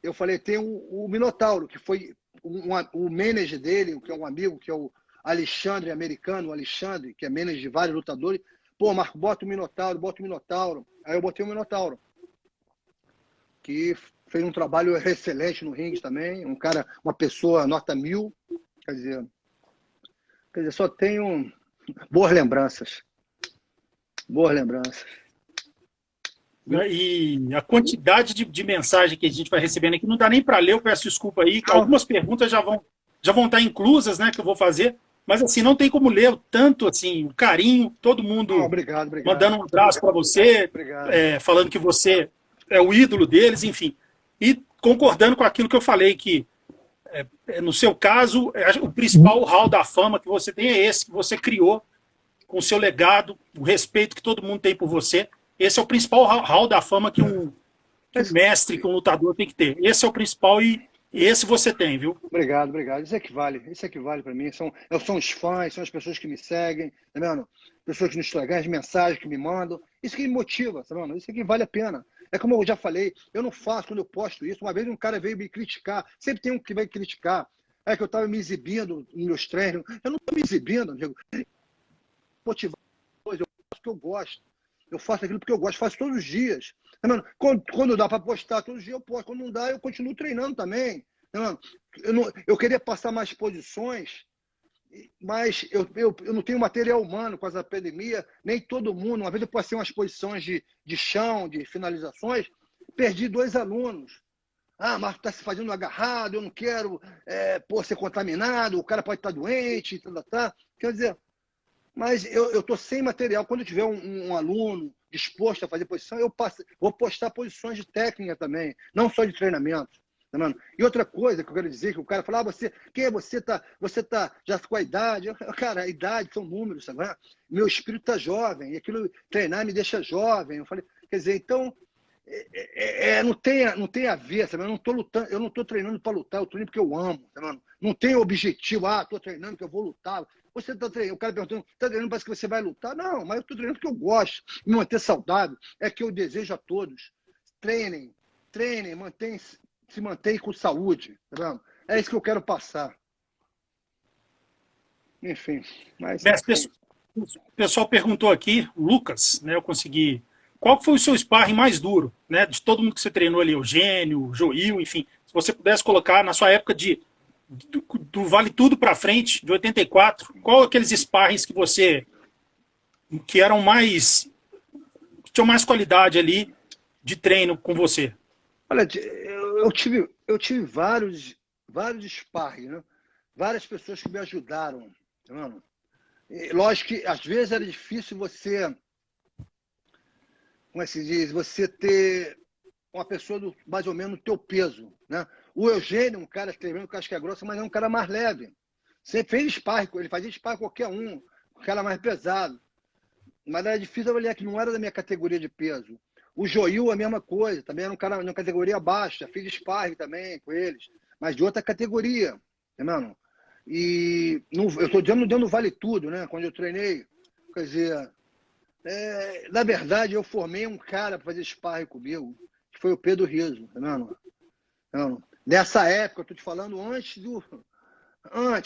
eu falei, tem o Minotauro, que foi o manager dele, que é um amigo, que é o Alexandre, americano, o Alexandre, que é manager de vários lutadores. Pô, Marco, bota o Minotauro. Aí eu botei o Minotauro, que fez um trabalho excelente no ringue também, uma pessoa nota 1000, quer dizer, só tenho boas lembranças. E a quantidade de mensagem que a gente vai recebendo aqui não dá nem para ler, eu peço desculpa aí, que algumas perguntas já vão estar inclusas, né, que eu vou fazer, mas assim, não tem como ler tanto, assim, o carinho, todo mundo obrigado. Mandando um abraço para você, falando que você é o ídolo deles, enfim, e concordando com aquilo que eu falei, que no seu caso, o principal hall da fama que você tem é esse, que você criou com o seu legado, o respeito que todo mundo tem por você. Esse é o principal hall da fama que um mestre, que um lutador tem que ter. Esse é o principal e esse você tem, viu? Obrigado. Isso é que vale para mim. São os fãs, são as pessoas que me seguem, tá vendo? Pessoas que nos Instagram, as mensagens que me mandam. Isso que me motiva, tá vendo? Isso que vale a pena. É como eu já falei, eu não faço quando eu posto isso. Uma vez um cara veio me criticar, sempre tem um que vai criticar. É que eu estava me exibindo nos meus treinos. Eu não estou me exibindo, amigo. Motivar, eu faço o que eu gosto. Eu faço aquilo porque eu gosto, faço todos os dias. Tá vendo? Quando dá para postar todos os dias, eu posto. Quando não dá, eu continuo treinando também. Tá vendo? Eu queria passar mais posições, mas eu não tenho material humano com essa pandemia, nem todo mundo. Uma vez eu passei umas posições de chão, de finalizações, perdi 2 alunos. Ah, mas está se fazendo agarrado, eu não quero ser contaminado, o cara pode estar doente, tá. Quer dizer, mas eu estou sem material. Quando eu tiver um aluno disposto a fazer posição, vou postar posições de técnica também, não só de treinamento. Tá vendo? E outra coisa que eu quero dizer, que o cara fala, você tá já com a idade. Cara, a idade são números, sabe? Meu espírito está jovem, e aquilo treinar me deixa jovem. Eu falei, quer dizer, então, não tem a ver, sabe? Eu não estou lutando, eu não estou treinando para lutar, eu treino porque eu amo, tá vendo? Não tem objetivo, estou treinando que eu vou lutar. Você está treinando, o cara perguntando, está treinando, parece que você vai lutar. Não, mas eu estou treinando porque eu gosto. Me manter saudável é que eu desejo a todos. Treinem, se mantenham com saúde. Tá vendo? É isso que eu quero passar. Enfim. Mas, O pessoal perguntou aqui, o Lucas, né? Eu consegui. Qual foi o seu sparring mais duro, né? De todo mundo que você treinou ali, Eugênio, Joil, enfim. Se você pudesse colocar na sua época do Vale Tudo para frente, de 84, qual aqueles sparrings que eram mais, que tinham mais qualidade ali de treino com você? Olha, eu tive vários sparring, né? Várias pessoas que me ajudaram. Tá vendo? Lógico que às vezes era difícil você, como é que se diz, você ter uma pessoa mais ou menos do teu peso, né? O Eugênio, um cara tremendo, casca grossa, mas é um cara mais leve. Sempre fez sparring, ele fazia sparring qualquer um cara mais pesado. Mas era difícil avaliar, que não era da minha categoria de peso. O Joil, a mesma coisa, também era um cara de uma categoria baixa, fiz sparring também com eles, mas de outra categoria, tá vendo? E eu estou dizendo dentro do Vale Tudo, né? Quando eu treinei, quer dizer, na verdade, eu formei um cara para fazer sparring comigo, que foi o Pedro Rizzo, tá vendo? Então, nessa época, eu estou te falando antes,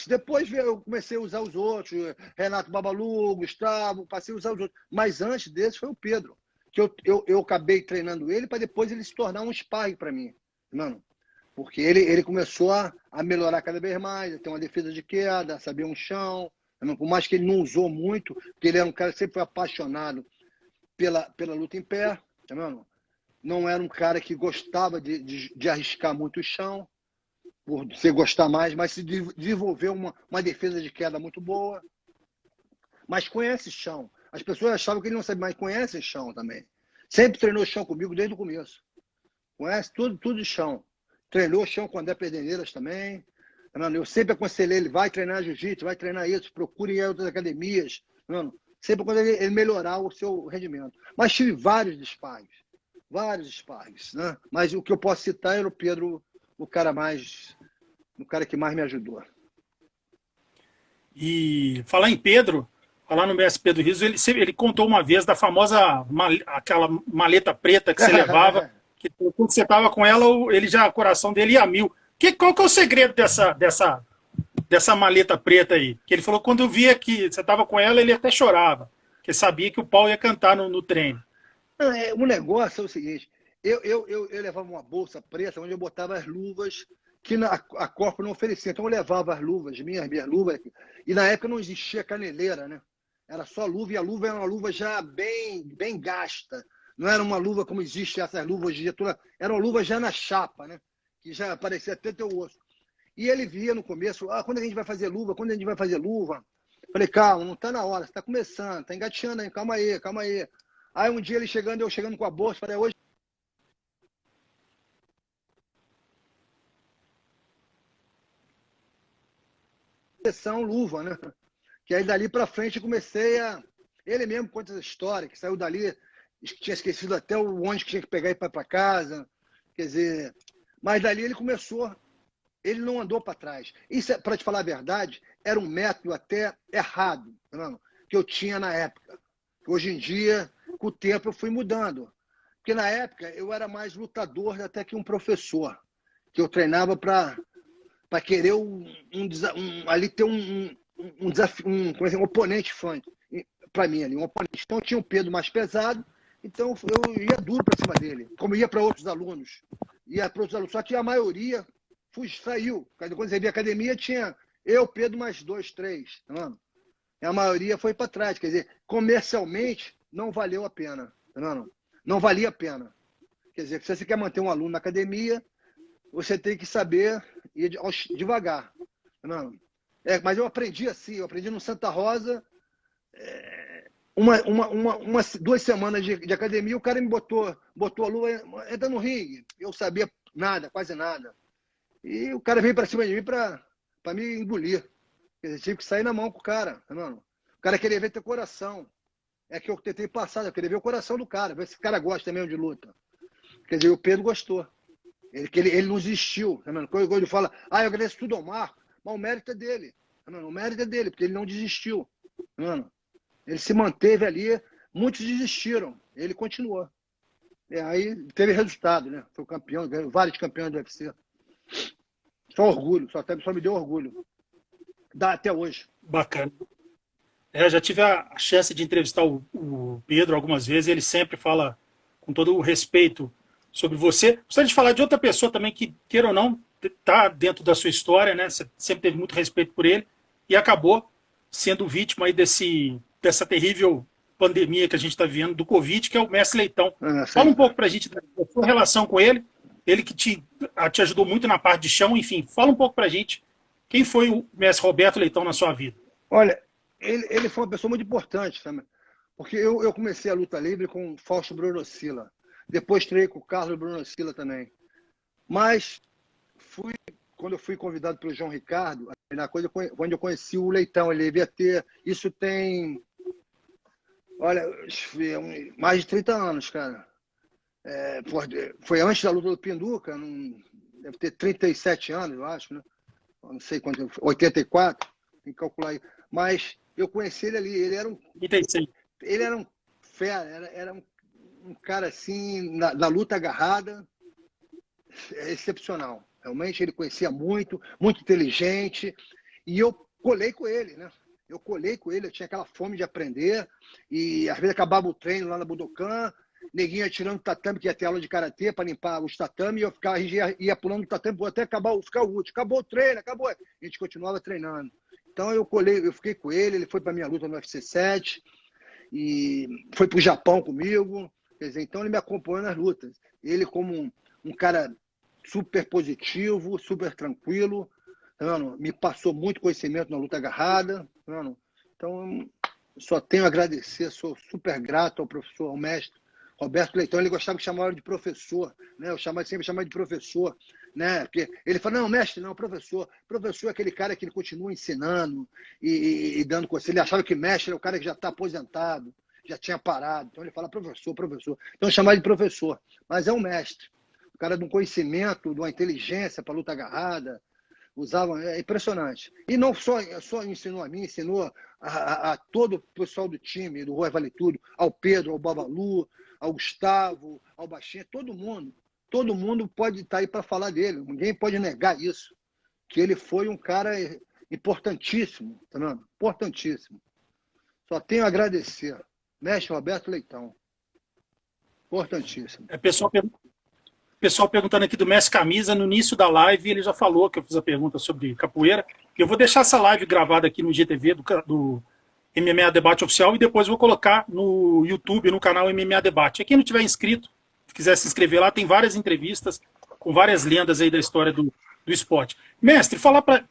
depois eu comecei a usar os outros, Renato Babalu, Gustavo, passei a usar os outros. Mas antes desses foi o Pedro, que eu acabei treinando ele para depois ele se tornar um sparring para mim, mano. Porque ele começou a melhorar cada vez mais, a ter uma defesa de queda, a saber um chão. Por mais que ele não usou muito, porque ele era um cara que sempre foi apaixonado pela luta em pé, tá vendo? Não era um cara que gostava de arriscar muito o chão, por você gostar mais, mas se desenvolveu uma defesa de queda muito boa. Mas conhece chão. As pessoas achavam que ele não sabia, mas conhece chão também. Sempre treinou chão comigo desde o começo. Conhece tudo de chão. Treinou chão com o André Pederneiras também. Eu sempre aconselhei ele, vai treinar jiu-jitsu, vai treinar isso, procure em outras academias. Sempre quando ele melhorar o seu rendimento. Mas tive vários sparrings, né? Mas o que eu posso citar era o Pedro, o cara que mais me ajudou. E falar em Pedro, falar no mestre Pedro Rizzo, ele contou uma vez da famosa aquela maleta preta que você levava, que quando você estava com ela, o coração dele ia a mil. Qual que é o segredo dessa maleta preta aí? Que ele falou que quando eu via que você estava com ela, ele até chorava, porque sabia que o pau ia cantar no treino. O negócio é o seguinte, eu levava uma bolsa preta onde eu botava as luvas que a Corpo não oferecia. Então eu levava as luvas, minhas luvas, e na época não existia caneleira, né? Era só luva, e a luva era uma luva já bem gasta. Não era uma luva como existe essas luvas hoje em dia, era uma luva já na chapa, né? Que já parecia até teu osso. E ele via no começo, quando a gente vai fazer luva? Quando a gente vai fazer luva? Falei, calma, não está na hora, você está começando, está engateando aí, calma aí. Aí um dia ele chegando, eu chegando com a bolsa, falei, hoje são luva, né? Que aí dali para frente comecei ele mesmo conta essa história, que saiu dali, tinha esquecido até o ônibus que tinha que pegar e ir para casa. Quer dizer, mas dali ele começou, ele não andou para trás. Isso, para te falar a verdade, era um método até errado, não? Que eu tinha na época. Hoje em dia, com o tempo, eu fui mudando. Porque na época eu era mais lutador até que um professor, que eu treinava para para querer ali ter um desafio, um oponente fã para mim ali, um oponente. Então tinha um Pedro mais pesado, então eu ia duro para cima dele, como ia para outros alunos. Só que a maioria saiu. Quando você via academia, tinha eu, Pedro, mais 2, 3. Tá vendo? E a maioria foi para trás. Quer dizer, comercialmente, não valeu a pena. Tá vendo? Não valia a pena. Quer dizer, se você quer manter um aluno na academia, você tem que saber ir devagar. Tá vendo? Mas eu aprendi assim, eu aprendi no Santa Rosa, 2 semanas de academia, o cara me botou a luva, entra no ringue. Eu sabia nada, quase nada. E o cara veio para cima de mim para me engolir. Quer dizer, tive que sair na mão com o cara. Tá vendo? O cara queria ver teu coração. É que eu tentei passar, eu queria ver o coração do cara, ver se o cara gosta mesmo de luta. Quer dizer, o Pedro gostou. Ele não desistiu. Tá vendo? Quando ele fala, eu agradeço tudo ao Marco, mas o mérito é dele. Tá vendo? O mérito é dele, porque ele não desistiu. Tá vendo? Ele se manteve ali, muitos desistiram, ele continuou. E aí teve resultado, né? Foi campeão, ganhou vários campeões do UFC. Só orgulho, só me deu orgulho. Dá até hoje. Bacana. Já tive a chance de entrevistar o Pedro algumas vezes, e ele sempre fala com todo o respeito sobre você. Gostaria de falar de outra pessoa também que, queira ou não, está dentro da sua história, né? Você sempre teve muito respeito por ele e acabou sendo vítima aí dessa terrível pandemia que a gente está vivendo, do Covid, que é o Mestre Leitão. Fala um pouco para a gente da sua relação com ele que te ajudou muito na parte de chão, enfim, fala um pouco para a gente quem foi o Mestre Roberto Leitão na sua vida. Olha, ele foi uma pessoa muito importante também, porque eu comecei a luta livre com o Fausto Brunocilla, depois treinei com o Carlos Brunocilla também, mas quando eu fui convidado pelo João Ricardo, na coisa onde eu conheci o Leitão, ele devia ter, isso tem, olha, mais de 30 anos, cara. Foi antes da luta do Pinduca, deve ter 37 anos, eu acho, né? Não sei quanto, 84, tem que calcular aí. Mas eu conheci ele ali, ele era um fera, era um cara assim, na luta agarrada, excepcional. Realmente ele conhecia muito, muito inteligente, e eu colei com ele, né? Eu tinha aquela fome de aprender, e às vezes acabava o treino lá na Budokan, neguinho tirando o tatame, que ia ter aula de karatê para limpar os tatame, e eu ia pulando o tatame até ficar o último. Acabou o treino, acabou. A gente continuava treinando. Então eu fiquei com ele foi para minha luta no UFC 7, e foi para o Japão comigo. Quer dizer, então ele me acompanhou nas lutas. Ele como um cara super positivo, super tranquilo, me passou muito conhecimento na luta agarrada. Então, só tenho a agradecer, sou super grato ao professor, ao mestre Roberto Leitão. Ele gostava de chamar de professor, né? Eu sempre chamava de professor, né? Porque ele fala, não, mestre, não, professor. Professor é aquele cara que ele continua ensinando e dando conselho. Ele achava que mestre é o cara que já está aposentado, já tinha parado. Então ele fala, professor, professor. Então eu chamava de professor, mas é um mestre. O cara de um conhecimento, de uma inteligência para luta agarrada, é impressionante. E não só ensinou a mim, ensinou a todo o pessoal do time, do Rua Vale Tudo, ao Pedro, ao Babalu, ao Gustavo, ao Baixinha, todo mundo pode estar aí para falar dele, ninguém pode negar isso, que ele foi um cara importantíssimo, tá vendo? Importantíssimo. Só tenho a agradecer. Mestre Roberto Leitão. Importantíssimo. Pessoal perguntando aqui do Mestre Camisa, no início da live ele já falou que eu fiz a pergunta sobre capoeira. Eu vou deixar essa live gravada aqui no GTV do MMA Debate Oficial e depois vou colocar no YouTube, no canal MMA Debate. E quem não tiver inscrito, se quiser se inscrever lá, tem várias entrevistas com várias lendas aí da história do esporte. Mestre, fala para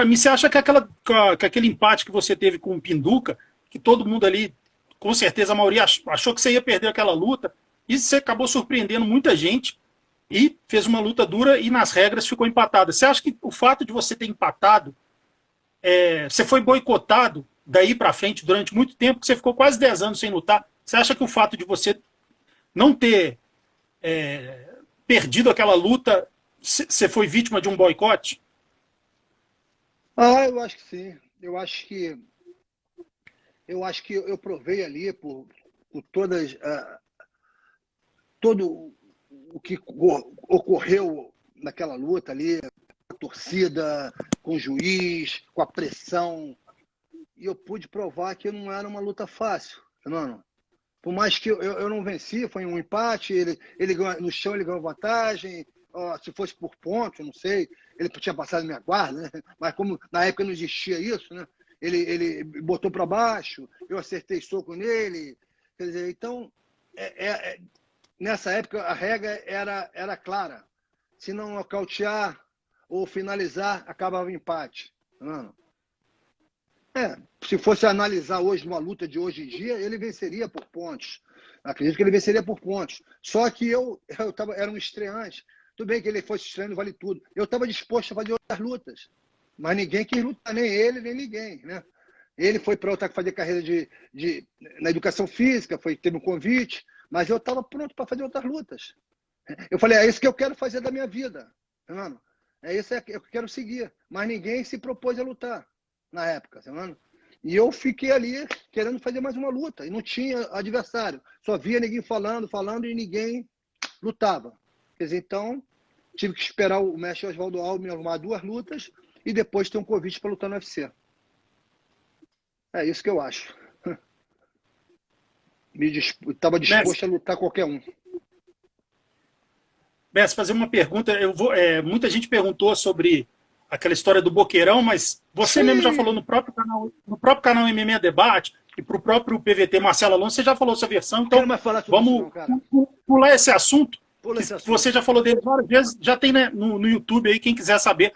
mim, você acha que aquele empate que você teve com o Pinduca, que todo mundo ali, com certeza a maioria achou que você ia perder aquela luta, e você acabou surpreendendo muita gente e fez uma luta dura e nas regras ficou empatada. Você acha que o fato de você ter empatado, você foi boicotado daí para frente durante muito tempo, que você ficou quase 10 anos sem lutar? Você acha que o fato de você não ter perdido aquela luta, você foi vítima de um boicote? Eu acho que sim. Eu acho que eu provei ali por todas... todo o que ocorreu naquela luta ali, com a torcida, com o juiz, com a pressão. E eu pude provar que não era uma luta fácil, mano. Por mais que eu não venci, foi um empate, ele ganhou, no chão ele ganhou vantagem, ó, se fosse por pontos, não sei, ele tinha passado minha guarda, né? Mas como na época não existia isso, né? Ele botou para baixo, eu acertei soco nele, quer dizer, então, nessa época a regra era clara, se não nocautear ou finalizar, acabava o empate, mano. Se fosse analisar hoje, numa luta de hoje em dia, ele venceria por pontos. Acredito que ele venceria por pontos. Só que era um estreante. Tudo bem que ele fosse estreando, vale tudo. Eu estava disposto a fazer outras lutas. Mas ninguém quis lutar, nem ele, nem ninguém. Né? Ele foi para fazer carreira na educação física, teve um convite, mas eu estava pronto para fazer outras lutas. Eu falei, é isso que eu quero fazer da minha vida. Mano. É isso que eu quero seguir. Mas ninguém se propôs a lutar na época, mano. E eu fiquei ali querendo fazer mais uma luta. E não tinha adversário. Só via ninguém falando e ninguém lutava. Quer dizer, então, tive que esperar o mestre Oswaldo Alves me arrumar 2 lutas e depois ter um convite para lutar no UFC. É isso que eu acho. Estava disposto a lutar qualquer um. Bess, fazer uma pergunta. Muita gente perguntou sobre aquela história do Boqueirão, mas você mesmo já falou no próprio canal MMA Debate e para o próprio PVT Marcelo Alonso, você já falou sua versão, então vamos pular esse assunto. Você já falou dele várias vezes, já tem, né, no YouTube aí, quem quiser saber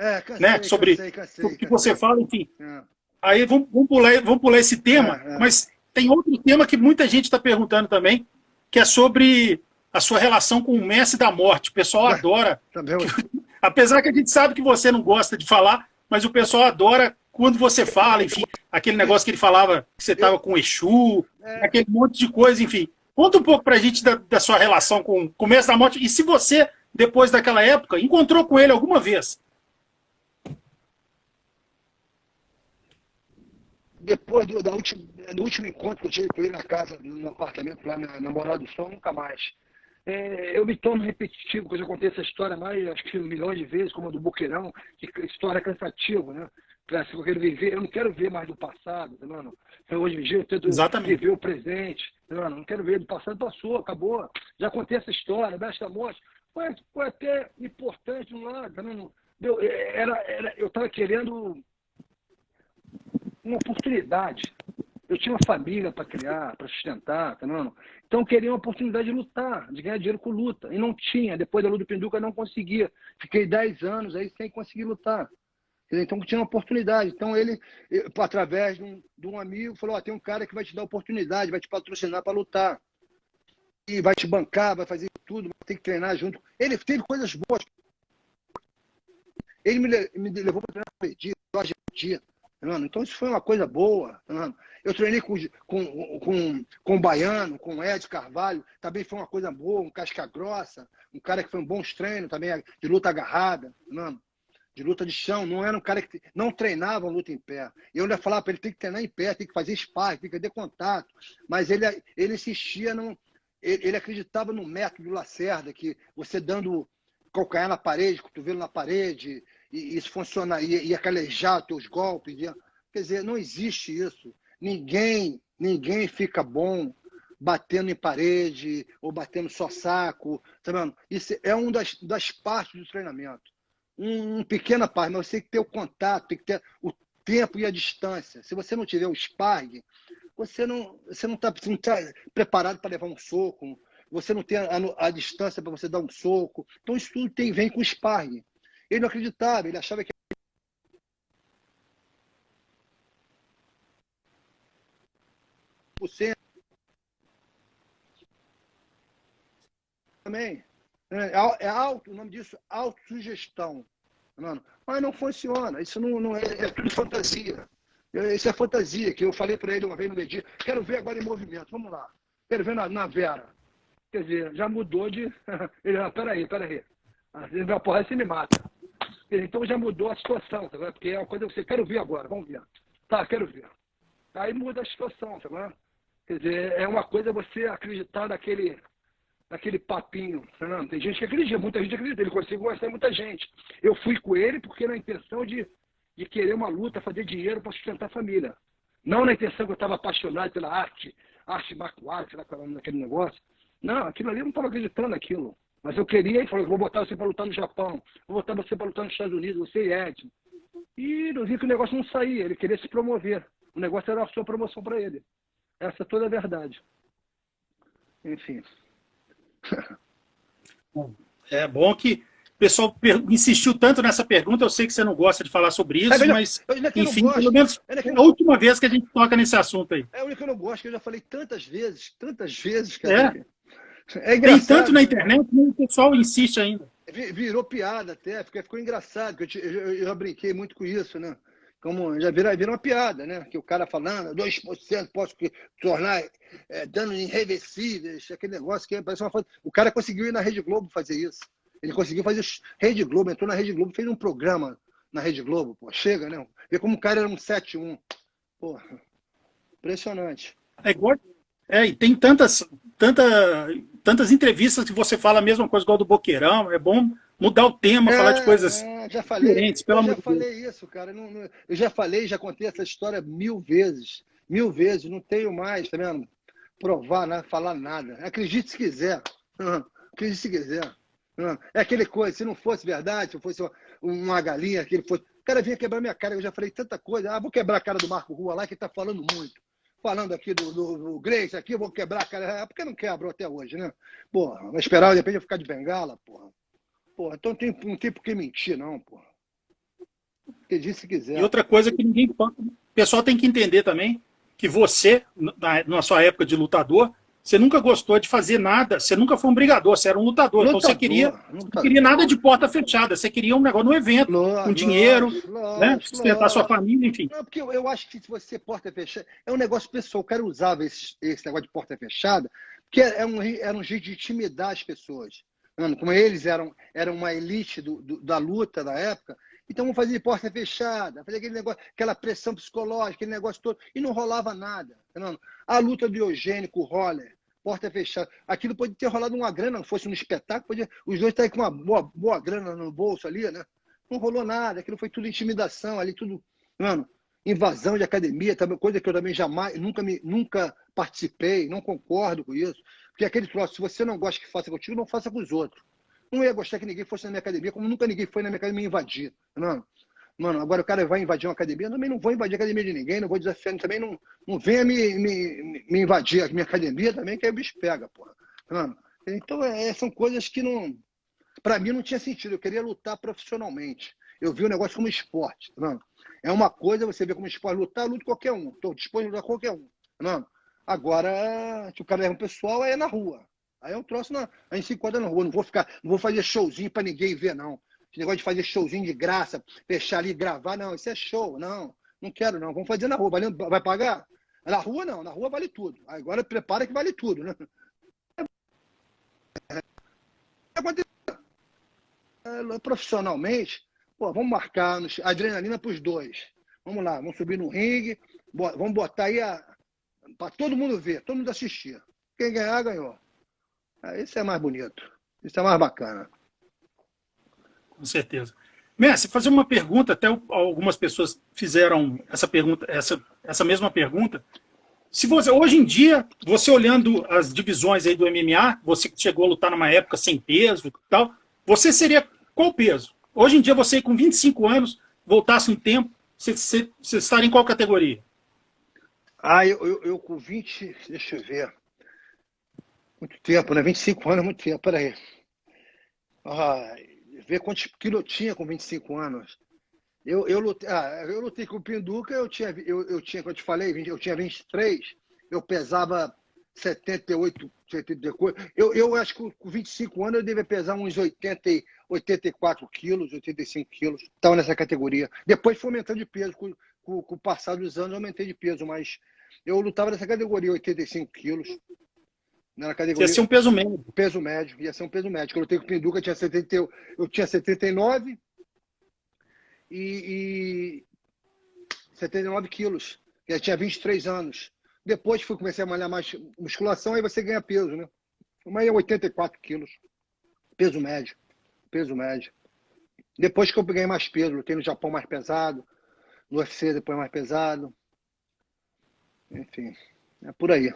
sobre o que você fala, enfim. Aí vamos pular esse tema, mas tem outro tema que muita gente está perguntando também, que é sobre a sua relação com o Mestre da Morte. O pessoal adora. Apesar que a gente sabe que você não gosta de falar, mas o pessoal adora quando você fala, enfim, aquele negócio que ele falava que você estava com o Exu, aquele monte de coisa, enfim. Conta um pouco pra gente da sua relação com o Mestre da Morte e se você, depois daquela época, encontrou com ele alguma vez. Depois do último encontro que eu tive com ele na casa, no apartamento lá na Moral do Sol, nunca mais. Eu me torno repetitivo, porque eu já contei essa história mais, acho que milhões de vezes, como a do Boqueirão, que história cansativa, né? Se eu quero viver, eu não quero ver mais do passado, tá vendo? Hoje em dia eu tento viver o presente, tá vendo? Não quero ver do passado, passou, acabou. Já contei essa história, Mestre da Morte, foi até importante no lado, tá vendo? Eu estava querendo uma oportunidade. Eu tinha uma família para criar, para sustentar, tá vendo? Então eu queria uma oportunidade de lutar, de ganhar dinheiro com luta. E não tinha. Depois da luta do Pinduca eu não conseguia. Fiquei 10 anos aí sem conseguir lutar. Então tinha uma oportunidade. Então ele, através de um amigo, falou, tem um cara que vai te dar oportunidade, vai te patrocinar para lutar. E vai te bancar, vai fazer tudo, vai ter que treinar junto. Ele teve coisas boas. Ele me levou para treinar perdido, Jorge Dia. Então isso foi uma coisa boa. Eu treinei com o Baiano, com o Ed Carvalho, também foi uma coisa boa, um casca grossa, um cara que foi um bom treino também, de luta agarrada, de luta de chão, não era um cara que não treinava luta em pé. Eu ainda falava para ele, tem que treinar em pé, tem que fazer sparring, tem que ter contato. Mas ele insistia, ele acreditava no método do Lacerda, que você dando calcanhar na parede, cotovelo na parede, e isso funciona, ia calejar teus golpes. Quer dizer, não existe isso. Ninguém fica bom batendo em parede ou batendo só saco. Tá vendo? Isso é uma das partes do treinamento. Uma pequena parte, mas você tem que ter o contato, tem que ter o tempo e a distância. Se você não tiver o sparring, você não está preparado para levar um soco, você não tem a distância para você dar um soco. Então isso tudo vem com o sparring. Ele não acreditava, ele achava que também o nome disso, autossugestão. Mas não funciona, isso não é tudo fantasia. Isso é fantasia, que eu falei para ele uma vez no meio-dia, quero ver agora em movimento, vamos lá. Quero ver na Vera. Quer dizer, já mudou de... Ele, peraí. Ele vai porra, você me mata. Então já mudou a situação, tá vendo? Porque é uma coisa que você quero ver agora, vamos ver. Tá, quero ver. Aí muda a situação, tá vendo? Quer dizer, é uma coisa você acreditar aquele papinho, Fernando. Tem gente que acredita, muita gente acredita, ele conseguiu gostar de muita gente. Eu fui com ele porque na intenção de querer uma luta, fazer dinheiro para sustentar a família. Não na intenção que eu estava apaixonado pela arte marcial, sei lá qual era o nome daquele negócio. Não, aquilo ali eu não estava acreditando naquilo. Mas eu queria, ele falou, vou botar você para lutar no Japão, vou botar você para lutar nos Estados Unidos, você e Ed. E eu vi que o negócio não saía, ele queria se promover. O negócio era a sua promoção para ele. Essa é toda a verdade. Enfim. É bom que o pessoal insistiu tanto nessa pergunta, eu sei que você não gosta de falar sobre isso, mas, enfim, pelo menos é a última vez que a gente toca nesse assunto aí. É a única que eu não gosto, que eu já falei tantas vezes, cara. É tem tanto na internet que o pessoal insiste ainda. Virou piada até, ficou engraçado, eu já brinquei muito com isso, né? Como já virou uma piada, né? Que o cara falando, 2% posso tornar danos irreversíveis, aquele negócio que parece uma foto. O cara conseguiu ir na Rede Globo fazer isso. Ele conseguiu fazer Rede Globo, entrou na Rede Globo, fez um programa na Rede Globo, pô, chega, né? Vê como o cara era um 7-1. Porra, impressionante. E tem tantas entrevistas que você fala a mesma coisa igual do Boqueirão, é bom mudar o tema, falar de coisas diferentes. Eu já falei isso, cara. Eu já falei, já contei essa história 1000 vezes. 1000 vezes, não tenho mais, tá vendo? Provar, nada, falar nada. Acredite se quiser. Acredite se quiser. É aquele coisa, se não fosse verdade, se fosse uma galinha, o cara vinha quebrar minha cara, eu já falei tanta coisa. Vou quebrar a cara do Marco Rua lá, que tá falando muito. Falando aqui do Grace, aqui, eu vou quebrar a cara. Por que não quebrou até hoje, né? Porra, vai esperar, de repente eu ficar de bengala, porra. Porra, então não tem por que mentir, não, porra. Acredite se quiser. E outra coisa que o pessoal tem que entender também, que você, na sua época de lutador, você nunca gostou de fazer nada, você nunca foi um brigador, você era um lutador. Então você não queria nada de porta fechada, você queria um negócio no evento, com dinheiro, né? Sustentar sua família, enfim. Não, porque eu acho que se você porta fechada, é um negócio pessoal. O cara usava esse negócio de porta fechada, porque era um jeito de intimidar as pessoas. Como eles eram uma elite da luta da época, então vamos fazer de porta fechada, fazer aquele negócio, aquela pressão psicológica, aquele negócio todo, e não rolava nada. A luta do Eugênio com o Roller, porta fechada, aquilo podia ter rolado uma grana, não fosse um espetáculo, os dois estarem com uma boa grana no bolso ali, né? Não rolou nada, aquilo foi tudo intimidação ali, tudo, invasão de academia, coisa que eu também nunca participei, não concordo com isso. Porque aquele troço, se você não gosta que faça contigo, não faça com os outros. Não ia gostar que ninguém fosse na minha academia, como nunca ninguém foi na minha academia me invadir. Mano, agora o cara vai invadir uma academia, eu também não vou invadir a academia de ninguém, não vou desafiar, também não venha me invadir a minha academia também, que aí o bicho pega, porra. Então, são coisas que não... Pra mim não tinha sentido, eu queria lutar profissionalmente. Eu vi o negócio como esporte, É uma coisa você ver como esporte, lutar, eu luto qualquer um, estou disposto a lutar qualquer um, Agora, se o cara é um pessoal, aí é na rua. Aí é um troço, a gente se encontra na rua. Não vou fazer showzinho para ninguém ver, não. Esse negócio de fazer showzinho de graça, fechar ali e gravar, não, isso é show, não quero, não. Vamos fazer na rua. Vai pagar? Na rua, não. Na rua vale tudo. Agora prepara que vale tudo, né? Profissionalmente, pô, vamos marcar adrenalina para os dois. Vamos lá, vamos subir no ringue, vamos botar aí para todo mundo ver, todo mundo assistir. Quem ganhar, ganhou. Isso é mais bonito. Isso é mais bacana. Com certeza. Mestre, fazer uma pergunta, até algumas pessoas fizeram essa pergunta, essa mesma pergunta. Se você, hoje em dia, você olhando as divisões aí do MMA, você que chegou a lutar numa época sem peso e tal, você seria qual peso? Hoje em dia, você com 25 anos, voltasse um tempo, você estaria em qual categoria? Eu com 20, deixa eu ver. Muito tempo, né? 25 anos é muito tempo, peraí. Ver quantos quilos eu tinha com 25 anos. Eu lutei com o Pinduca, eu tinha, como eu te falei, eu tinha 23, eu pesava 78, 78. Eu acho que com 25 anos eu devia pesar uns 84 quilos, 85 quilos. Estava nessa categoria. Depois fui aumentando de peso. Com o passar dos anos eu aumentei de peso, mas eu lutava nessa categoria, 85 quilos. Na categoria, ia ser um peso médio. Peso médio, ia ser um peso médio. Eu lutei com o Pinduca, eu tinha 79 e 79 quilos. Eu tinha 23 anos. Depois comecei a malhar mais musculação, aí você ganha peso, né? Uma é 84 quilos, peso médio, peso médio. Depois que eu peguei mais peso, lutei no Japão mais pesado, no UFC depois mais pesado. Enfim, é por aí.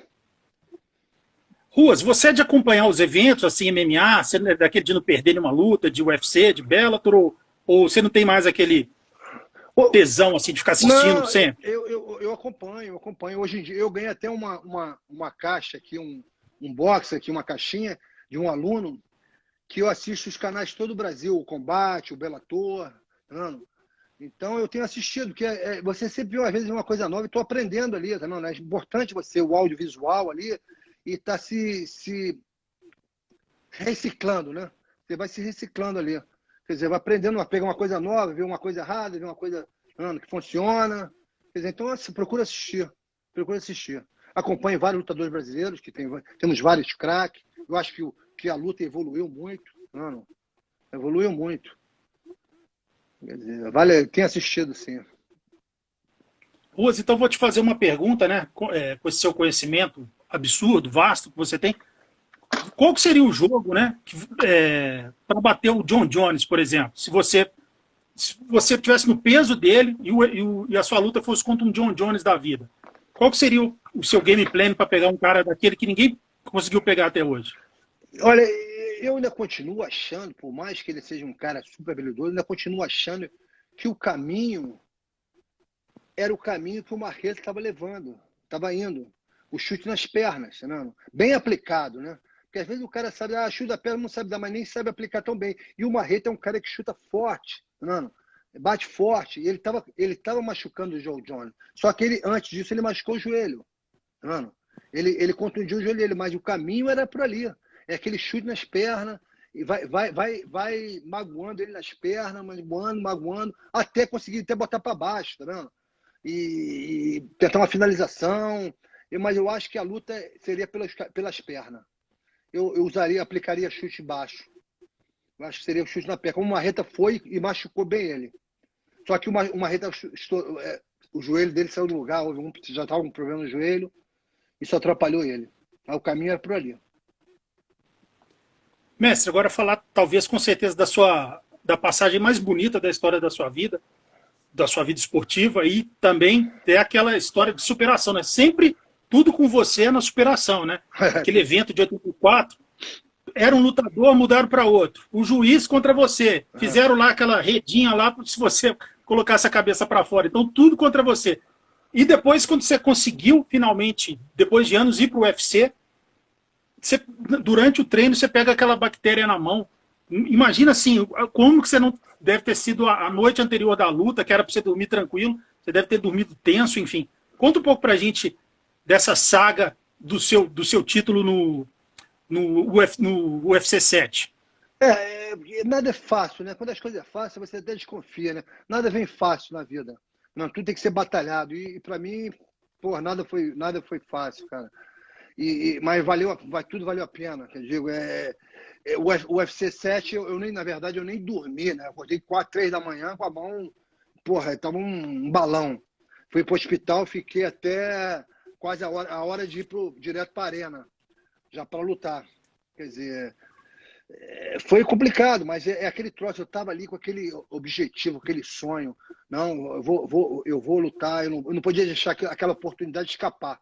Ruas, você é de acompanhar os eventos, assim, MMA, você é daquele de não perder nenhuma luta, de UFC, de Bellator, ou você não tem mais aquele tesão, assim, de ficar assistindo Não, sempre? eu acompanho. Hoje em dia, eu ganhei até uma caixa aqui, um box aqui, uma caixinha de um aluno que eu assisto os canais todo o Brasil, o Combate, o Bellator, tá. Então eu tenho assistido, porque você sempre viu às vezes uma coisa nova e estou aprendendo ali, tá, não? É importante você, o audiovisual ali, e tá se reciclando, né? Você vai se reciclando ali. Quer dizer, vai aprendendo, vai pegar uma coisa nova, ver uma coisa errada, ver uma coisa que funciona. Quer dizer, então procura assistir. Procura assistir. Acompanhe vários lutadores brasileiros, temos vários craques. Eu acho que a luta evoluiu muito. Evoluiu muito. Quer dizer, tem assistido, sim. Ruas, então vou te fazer uma pergunta, né? Com esse seu conhecimento absurdo, vasto que você tem. Qual que seria o jogo, né? Para bater o John Jones, por exemplo? Se você estivesse no peso dele e a sua luta fosse contra um John Jones da vida, qual que seria o seu game plan para pegar um cara daquele que ninguém conseguiu pegar até hoje? Olha, eu ainda continuo achando, por mais que ele seja um cara super habilidoso, ainda continuo achando que o caminho era o caminho que o Marquez estava levando, estava indo. O chute nas pernas, né? Bem aplicado, né? Porque às vezes o cara sabe, chute da perna, não sabe dar, mas nem sabe aplicar tão bem. E o Marreta é um cara que chuta forte, né? Bate forte. E ele tava machucando o Joe Jones. Só que antes disso, ele machucou o joelho. Né? Ele contundiu o joelho dele, mas o caminho era por ali. É aquele chute nas pernas, e vai magoando ele nas pernas, magoando, até conseguir botar para baixo, tá vendo? E tentar uma finalização. Mas eu acho que a luta seria pelas pernas. Eu aplicaria chute baixo. Eu acho que seria o chute na perna. Como o Marreta foi e machucou bem ele. Só que o Marreta, o joelho dele saiu do lugar, já estava com um problema no joelho, isso atrapalhou ele. Mas o caminho era por ali. Mestre, agora falar talvez com certeza da passagem mais bonita da história da sua vida esportiva, e também ter aquela história de superação, né? Sempre tudo com você é na superação, né? Aquele evento de 84, era um lutador, mudaram para outro. O juiz contra você. Fizeram lá aquela redinha lá, se você colocasse a cabeça para fora. Então, tudo contra você. E depois, quando você conseguiu, finalmente, depois de anos, ir para o UFC, durante o treino, você pega aquela bactéria na mão. Imagina assim, como que você não deve ter sido a noite anterior da luta, que era para você dormir tranquilo, você deve ter dormido tenso, enfim. Conta um pouco pra gente dessa saga do seu título no UFC 7. Nada é fácil, né? Quando as coisas é fácil, você até desconfia, né? Nada vem fácil na vida. Não, tudo tem que ser batalhado. E para mim, porra, nada foi fácil, cara. Mas tudo valeu a pena. Quer dizer, o UFC 7, na verdade, eu nem dormi, né? Acordei 4, 3 da manhã com a mão, porra, tava um balão. Fui pro hospital, fiquei até quase a hora de ir direto pra arena, já para lutar. Quer dizer, foi complicado, mas é aquele troço, eu tava ali com aquele objetivo, aquele sonho. Não, eu vou lutar, eu não podia deixar aquela oportunidade escapar.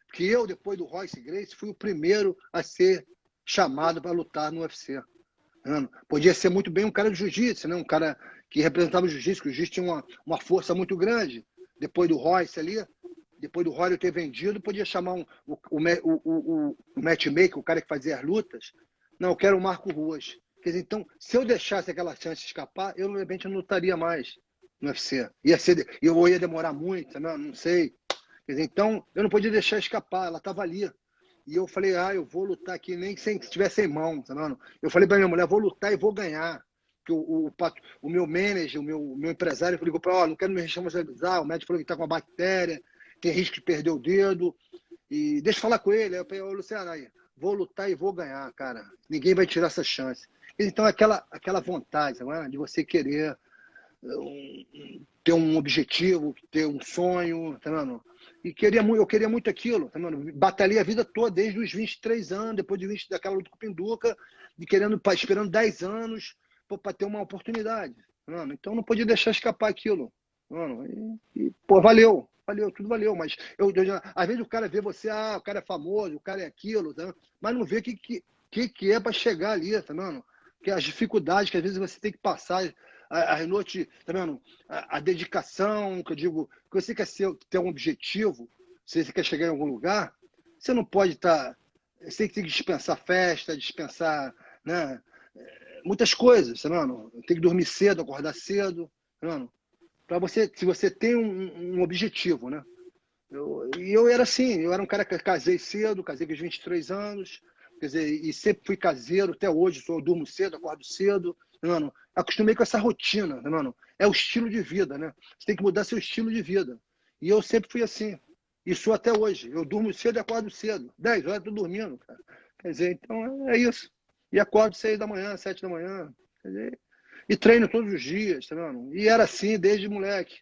Porque eu, depois do Royce Gracie, fui o primeiro a ser chamado para lutar no UFC. Podia ser muito bem um cara de jiu-jitsu, né? Um cara que representava o jiu-jitsu, que o jiu-jitsu tinha uma força muito grande. Depois do Royce ali, depois do Royce ter vendido, podia chamar o matchmaker, o cara que fazia as lutas. Não, eu quero o Marco Ruas. Quer dizer, então, se eu deixasse aquela chance escapar, eu, de repente, não lutaria mais no UFC. Eu ia demorar muito, não sei. Quer dizer, então, eu não podia deixar escapar, ela estava ali. E eu falei, eu vou lutar aqui, nem se estiver sem mão. Não. Eu falei para minha mulher, vou lutar e vou ganhar. Porque o meu manager, o meu empresário, ligou para ela, não quero me responsabilizar, o médico falou que está com uma bactéria, tem risco de perder o dedo. E deixa eu falar com ele. Aí eu falei, Luciano, aí, vou lutar e vou ganhar, cara. Ninguém vai tirar essa chance. Então, aquela vontade, de você querer ter um objetivo, ter um sonho, tá vendo? E eu queria muito aquilo, tá vendo? Batalhei a vida toda, desde os 23 anos, depois de 20, daquela luta com o Pinduca, esperando 10 anos para ter uma oportunidade. Tá vendo? Então não podia deixar escapar aquilo. Tá vendo? Pô, valeu, tudo valeu, mas às vezes o cara vê você, o cara é famoso, o cara é aquilo, tá? Mas não vê o que é para chegar ali, tá vendo? Que as dificuldades que às vezes você tem que passar, a noite, tá vendo? A dedicação, que eu digo, que você quer ter um objetivo, se você quer chegar em algum lugar, você não pode estar. Você tem que dispensar festa, dispensar, né? Muitas coisas, tá vendo? Tem que dormir cedo, acordar cedo, tá vendo? Para você, se você tem um objetivo, né? Eu era assim, eu era um cara que casei cedo, casei com os 23 anos, quer dizer, e sempre fui caseiro, até hoje, eu durmo cedo, acordo cedo, mano, acostumei com essa rotina, mano, é o estilo de vida, né? Você tem que mudar seu estilo de vida. E eu sempre fui assim, e sou até hoje. Eu durmo cedo e acordo cedo, 10 horas eu tô dormindo, cara. Quer dizer, então é isso. E acordo 6 da manhã, 7 da manhã, quer dizer, e treino todos os dias, tá vendo? E era assim desde moleque.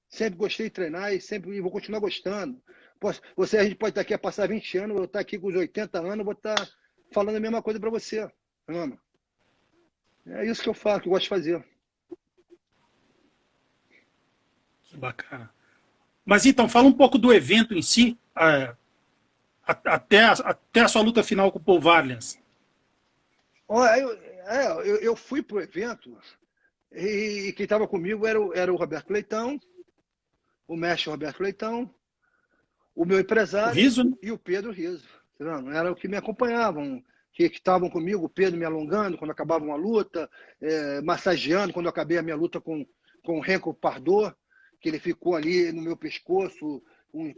Sempre gostei de treinar e vou continuar gostando. A gente pode estar aqui a passar 20 anos, eu vou estar aqui com os 80 anos, vou estar falando a mesma coisa para você. Mano. É isso que eu faço, que eu gosto de fazer. Que bacana. Mas então, fala um pouco do evento em si, até a sua luta final com o Paul Varelans. Eu fui pro evento e quem estava comigo era o Roberto Leitão, o mestre Roberto Leitão, o meu empresário O Riso, né? e o Pedro Riso. Era o que me acompanhavam, que estavam comigo, o Pedro me alongando quando acabava uma luta, massageando quando eu acabei a minha luta com o Renko Pardô, que ele ficou ali no meu pescoço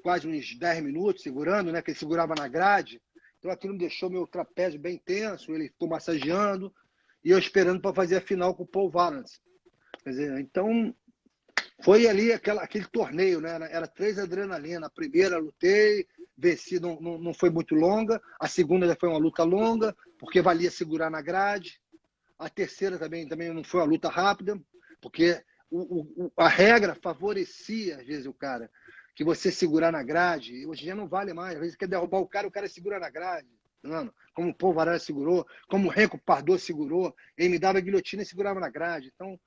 quase uns 10 minutos segurando, né, que ele segurava na grade. Então aquilo me deixou meu trapézio bem tenso, ele ficou massageando e eu esperando para fazer a final com o Paul Varelans. Quer dizer, então foi ali aquele torneio, né? Era 3 adrenalina. A primeira lutei, venci, não foi muito longa. A segunda já foi uma luta longa, porque valia segurar na grade. A terceira também não foi uma luta rápida, porque a regra favorecia, às vezes, o cara, que você segurar na grade. Hoje em dia não vale mais. Às vezes quer derrubar o cara segura na grade. Não, como o Paul Varelans segurou, como o Renko Pardô segurou, ele me dava a guilhotina e segurava na grade. Então,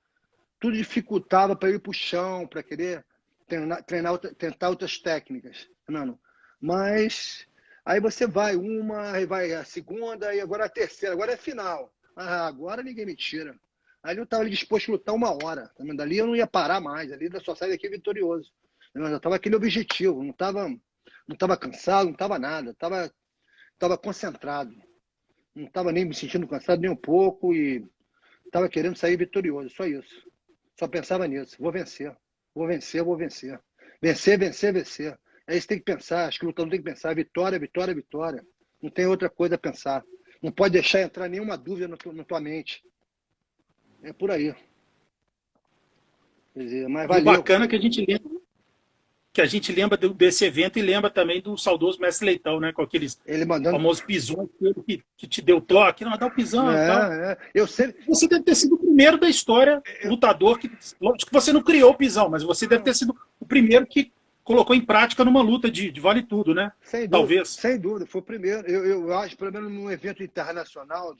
tudo dificultava para eu ir para o chão, para querer tentar outras técnicas. Não. Mas aí você aí vai a segunda, e agora a terceira, agora é final. Agora ninguém me tira. Ali eu estava disposto a lutar 1 hora. Dali eu não ia parar mais, ali eu só sair daqui vitorioso. Eu já estava aquele objetivo, não estava cansado, não estava nada, estava concentrado. Não estava nem me sentindo cansado nem um pouco e estava querendo sair vitorioso, só isso. Só pensava nisso. Vou vencer. Vou vencer, vou vencer. Vencer, vencer, vencer. É isso que tem que pensar. Acho que o lutador tem que pensar. Vitória, vitória, vitória. Não tem outra coisa a pensar. Não pode deixar entrar nenhuma dúvida na tua mente. É por aí. Quer dizer, mas valeu. E o bacana é que a gente lembra desse evento e lembra também do saudoso Mestre Leitão, né? Com aqueles famosos pisões que te deu toque. Não, dá o pisão e tal. Eu sempre... Você deve ter sido o primeiro da história lutador que... Lógico que você não criou o pisão, mas você deve ter sido o primeiro que colocou em prática numa luta de vale tudo, né? Sem dúvida, talvez. Sem dúvida, foi o primeiro. Eu acho, pelo menos num evento internacional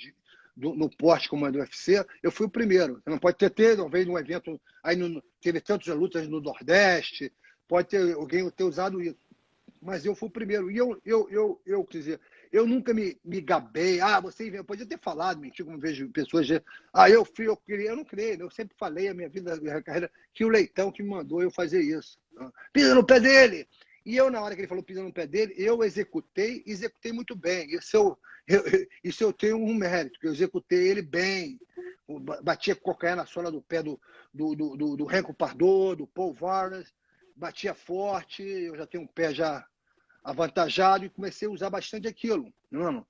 no porte como é do UFC, eu fui o primeiro. Você não pode ter talvez um evento, aí teve tantas lutas no Nordeste, pode ter alguém ter usado isso. Mas eu fui o primeiro. E quer dizer, eu nunca me gabei. Você podia ter falado, mentir, como vejo pessoas dizer, eu queria. Eu não criei, eu sempre falei a minha vida, a minha carreira, que o Leitão que me mandou eu fazer isso. Pisa no pé dele! E eu, na hora que ele falou pisa no pé dele, eu executei muito bem. Isso eu tenho um mérito, que eu executei ele bem. Batia com calcanhar na sola do pé do Renko Pardô, do Paul Varelans, batia forte, eu já tenho um pé já avantajado e comecei a usar bastante aquilo. Não.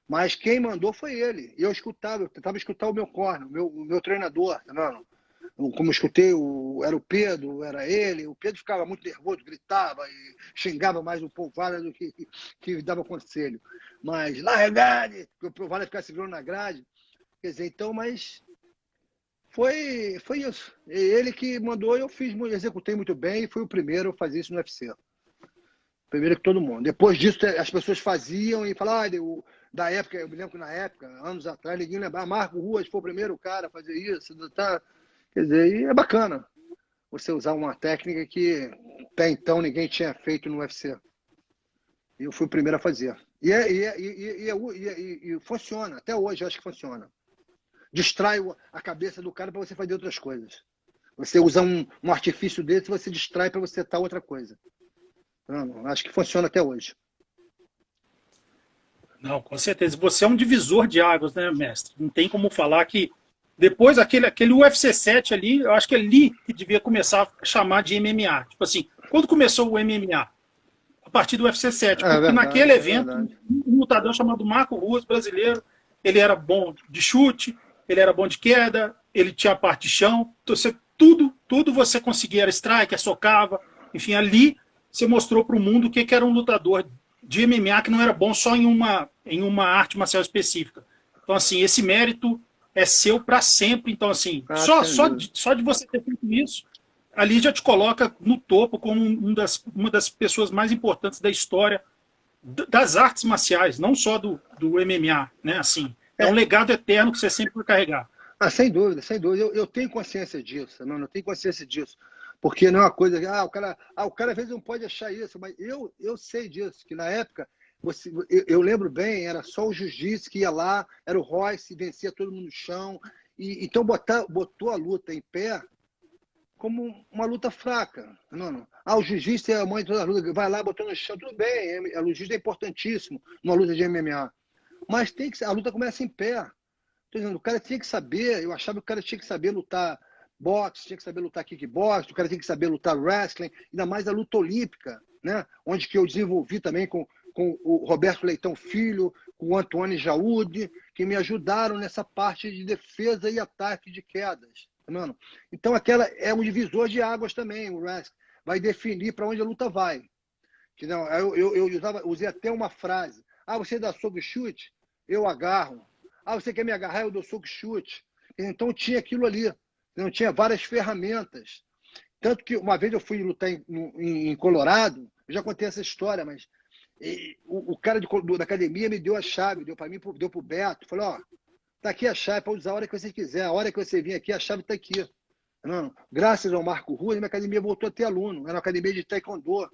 Mas quem mandou foi ele. Eu tentava escutar o meu corner, o meu treinador. Não. Como eu escutei, era o Pedro, era ele. O Pedro ficava muito nervoso, gritava e xingava mais o Paul Varelans do que dava conselho. Mas lá é grade, porque o Paul Varelans ficava segurando na grade. Quer dizer, então, mas Foi isso. Ele que mandou, eu executei muito bem e fui o primeiro a fazer isso no UFC. Primeiro que todo mundo. Depois disso, as pessoas faziam e falavam, da época, eu me lembro que na época, anos atrás, ninguém lembrava, Marco Ruas foi o primeiro cara a fazer isso. Tá? Quer dizer, e é bacana você usar uma técnica que até então ninguém tinha feito no UFC. E eu fui o primeiro a fazer. E funciona, até hoje eu acho que funciona. Distrai a cabeça do cara para você fazer outras coisas. Você usa um artifício desse, você distrai para você estar outra coisa. Não, acho que funciona até hoje. Não, com certeza. Você é um divisor de águas, né, mestre? Não tem como falar que depois aquele UFC 7 ali, eu acho que é ali que devia começar a chamar de MMA. Tipo assim, quando começou o MMA? A partir do UFC 7. Porque verdade, naquele evento, um lutador chamado Marco Ruas, brasileiro, ele era bom de chute, ele era bom de queda, ele tinha a parte de chão. Tudo você conseguia, era strike, socava. Enfim, ali você mostrou para o mundo o que era um lutador de MMA que não era bom só em uma arte marcial específica. Então, assim, esse mérito é seu para sempre. Então, assim, só de você ter feito isso, ali já te coloca no topo como uma das pessoas mais importantes da história das artes marciais, não só do MMA, né? Assim, é um legado eterno que você sempre vai carregar. Sem dúvida, sem dúvida. Eu tenho consciência disso, eu tenho consciência disso. Porque não é uma coisa que o cara às vezes não pode achar isso, mas eu sei disso, que na época, eu lembro bem, era só o jiu-jitsu que ia lá, era o Royce, vencia todo mundo no chão, então botou a luta em pé como uma luta fraca. Não. O jiu-jitsu é a mãe de toda a luta, vai lá, botou no chão, tudo bem, o jiu-jitsu é importantíssimo numa luta de MMA, mas a luta começa em pé. Tô dizendo, o cara tinha que saber, eu achava que o cara tinha que saber lutar boxe, tinha que saber lutar kickbox, o cara tinha que saber lutar wrestling, ainda mais a luta olímpica, né? Onde que eu desenvolvi também com o Roberto Leitão Filho, com o Antônio Jaúde, que me ajudaram nessa parte de defesa e ataque de quedas. Tá. Então aquela é um divisor de águas também, o wrestling. Vai definir para onde a luta vai. Eu usei até uma frase. Você dá soco e chute? Eu agarro. Você quer me agarrar? Eu dou soco e chute. Então tinha aquilo ali. Não tinha várias ferramentas. Tanto que uma vez eu fui lutar em Colorado, eu já contei essa história, mas o cara da academia me deu a chave, deu para mim, deu para o Beto, falou, tá aqui a chave para usar a hora que você quiser, a hora que você vir aqui, a chave está aqui. Não, graças ao Marco Ruas, minha academia voltou a ter aluno, era uma academia de taekwondo,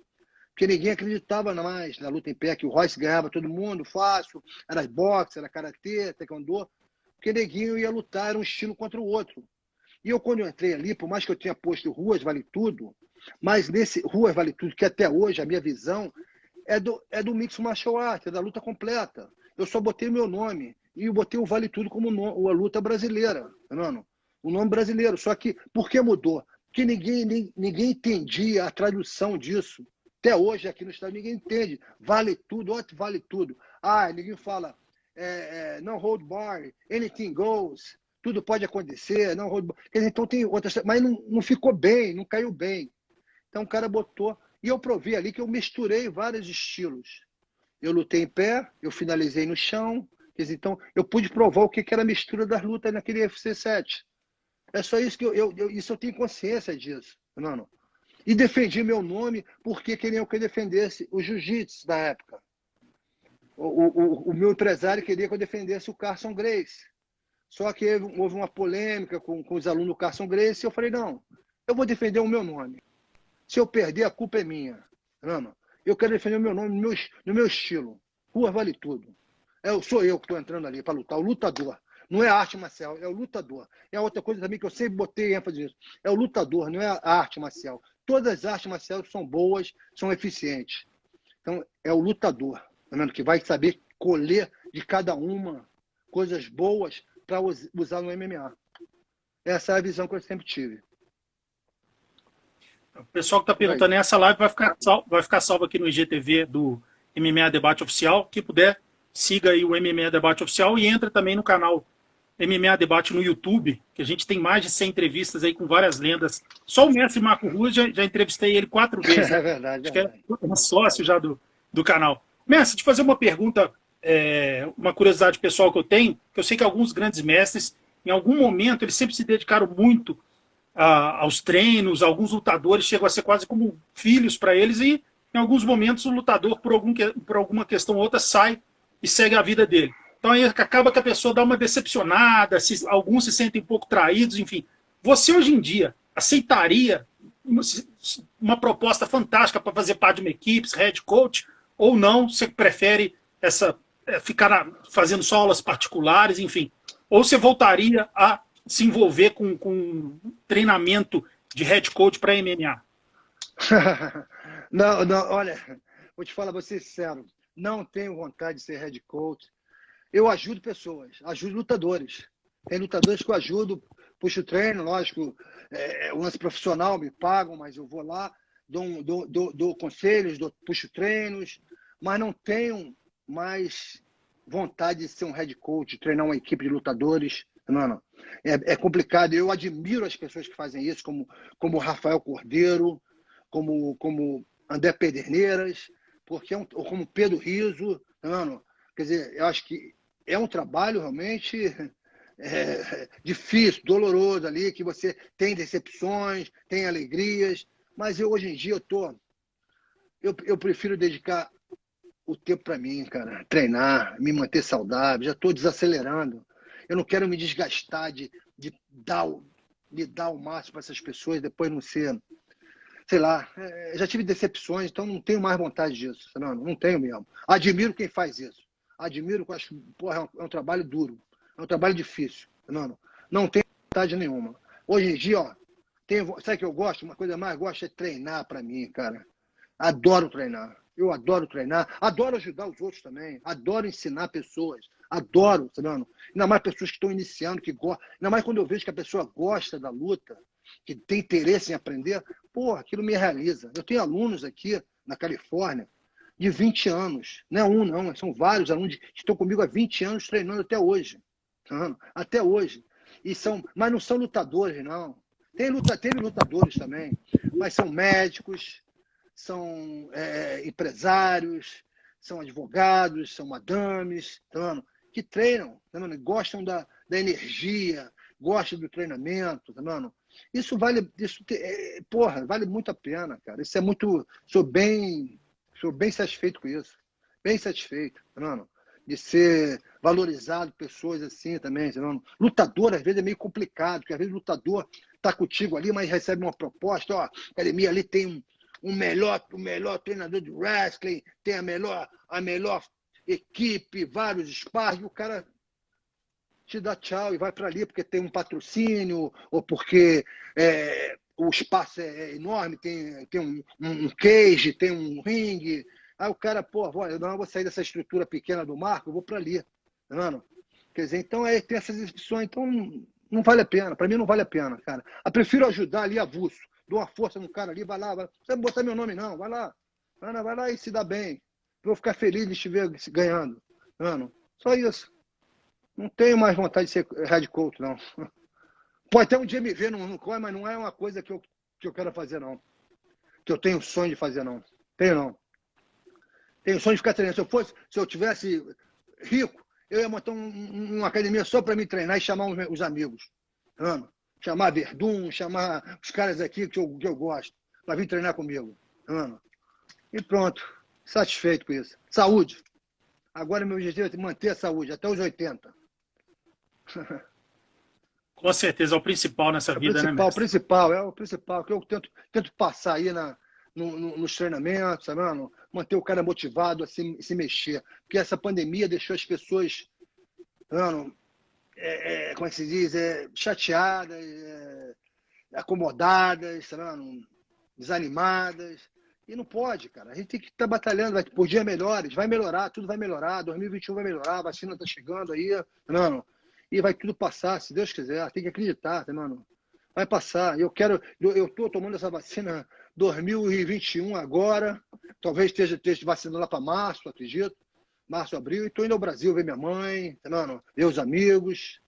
porque ninguém acreditava mais na luta em pé, que o Royce ganhava todo mundo, fácil, era boxe, era karatê, taekwondo, porque neguinho ia lutar, era um estilo contra o outro. E quando eu entrei ali, por mais que eu tenha posto Ruas Vale Tudo, mas nesse Ruas Vale Tudo, que até hoje a minha visão é do Mixed Martial Arts, é da luta completa. Eu só botei meu nome e eu botei o Vale Tudo como a luta brasileira, não? O nome brasileiro. Só que, por que mudou? Porque ninguém entendia a tradução disso. Até hoje, aqui no estado, ninguém entende. Vale tudo, vale tudo. Ninguém fala, não hold bar, anything goes. Tudo pode acontecer, não hold bar. Então tem outras, mas não ficou bem, não caiu bem. Então o cara botou, e eu provei ali que eu misturei vários estilos. Eu lutei em pé, eu finalizei no chão, então eu pude provar o que era a mistura das lutas naquele UFC 7. É só isso que eu tenho consciência disso, não. E defendi meu nome porque queriam que eu defendesse o jiu-jitsu da época. O meu empresário queria que eu defendesse o Carson Gracie. Só que houve uma polêmica com os alunos do Carson Gracie e eu falei, não, eu vou defender o meu nome. Se eu perder, a culpa é minha. Não. Eu quero defender o meu nome no meu estilo. Rua vale tudo. Sou eu que estou entrando ali para lutar, o lutador. Não é a arte marcial, é o lutador. É outra coisa também que eu sempre botei ênfase nisso. É o lutador, não é a arte marcial. Todas as artes marciais são boas, são eficientes. Então, é o lutador, que vai saber colher de cada uma coisas boas para usar no MMA. Essa é a visão que eu sempre tive. O pessoal que está perguntando, essa live vai ficar salva aqui no IGTV do MMA Debate Oficial. Quem puder, siga aí o MMA Debate Oficial e entra também no canal MMA Debate no YouTube, que a gente tem mais de 100 entrevistas aí com várias lendas. Só o mestre Marco Ruas, já entrevistei ele 4 vezes. É verdade. Acho que é um sócio já do canal. Mestre, te fazer uma pergunta, uma curiosidade pessoal que eu tenho, que eu sei que alguns grandes mestres, em algum momento, eles sempre se dedicaram muito aos treinos, alguns lutadores chegam a ser quase como filhos para eles, e em alguns momentos o lutador, por alguma questão ou outra, sai e segue a vida dele. Então aí acaba que a pessoa dá uma decepcionada, alguns se sentem um pouco traídos, enfim. Você hoje em dia aceitaria uma proposta fantástica para fazer parte de uma equipe, head coach, ou não? Você prefere ficar fazendo só aulas particulares, enfim? Ou você voltaria a se envolver com treinamento de head coach para MMA? Não, não, olha, vou te falar, vou ser sincero, não tenho vontade de ser head coach. Eu ajudo pessoas, ajudo lutadores. Tem lutadores que eu ajudo, puxo treino, lógico, o lance profissional, me pagam, mas eu vou lá, dou conselhos, puxo treinos, mas não tenho mais vontade de ser um head coach, treinar uma equipe de lutadores. Não. É complicado. Eu admiro as pessoas que fazem isso, como Rafael Cordeiro, como André Pederneiras, porque ou como Pedro Rizzo. Não. Quer dizer, eu acho que é um trabalho realmente difícil, doloroso ali, que você tem decepções, tem alegrias, mas hoje em dia eu prefiro dedicar o tempo para mim, cara, treinar, me manter saudável, já estou desacelerando. Eu não quero me desgastar de dar o máximo para essas pessoas, depois não ser, sei lá, já tive decepções, então não tenho mais vontade disso, não tenho mesmo. Admiro quem faz isso, admiro, acho que é um trabalho duro, é um trabalho difícil, não tenho vontade nenhuma. Hoje em dia, ó, sabe o que eu gosto? Uma coisa mais gosto é treinar para mim, cara. Adoro treinar. Eu adoro treinar, adoro ajudar os outros também, adoro ensinar pessoas, adoro, ainda mais pessoas que estão iniciando, que gostam, ainda mais quando eu vejo que a pessoa gosta da luta, que tem interesse em aprender, aquilo me realiza. Eu tenho alunos aqui na Califórnia de 20 anos, não é um não, são vários alunos que estão comigo há 20 anos treinando até hoje, até hoje, mas não são lutadores não, tem lutadores também, mas são médicos, são empresários, são advogados, são madames, que treinam, gostam da energia, gostam do treinamento, isso vale muito a pena, cara. Isso é muito, sou bem satisfeito com isso, bem satisfeito, de ser valorizado pessoas assim também, lutador às vezes é meio complicado, porque às vezes o lutador tá contigo ali, mas recebe uma proposta, a academia ali tem o melhor treinador de wrestling, tem a melhor equipe, vários sparring, e o cara te dá tchau e vai para ali porque tem um patrocínio ou porque o espaço é enorme, tem um cage, tem um ringue. Aí o cara, eu não vou sair dessa estrutura pequena do Marco, eu vou para ali. Quer dizer, então tem essas exceções, então não vale a pena. Para mim não vale a pena, cara. Eu prefiro ajudar ali avulso. Dou uma força no cara ali, vai lá, não precisa botar meu nome não, vai lá e se dá bem. Eu vou ficar feliz de estiver ganhando. Só isso. Não tenho mais vontade de ser head coach, não. Pode até um dia me ver no COI, mas não é uma coisa que eu quero fazer, não. Que eu tenho sonho de fazer, não. Tenho, não. Tenho sonho de ficar treinando. Se eu tivesse rico, eu ia montar uma academia só para me treinar e chamar os amigos. Chamar Verdun, chamar os caras aqui que eu gosto, para vir treinar comigo. E pronto. Satisfeito com isso. Saúde. Agora meu objetivo é manter a saúde até os 80. Com certeza, é o principal nessa vida, né, mestre? É o principal, que eu tento passar aí nos treinamentos, sabe, manter o cara motivado a se mexer. Porque essa pandemia deixou as pessoas, como é que se diz, chateadas, acomodadas, sabe, desanimadas. E não pode, cara. A gente tem que estar batalhando por dias melhores. Vai melhorar, tudo vai melhorar. 2021 vai melhorar, a vacina está chegando aí, e vai tudo passar, se Deus quiser. Tem que acreditar, vai passar. Eu estou tomando essa vacina 2021 agora. Talvez esteja vacinando lá para março, acredito. Março, abril. E estou indo ao Brasil ver minha mãe, ver os amigos.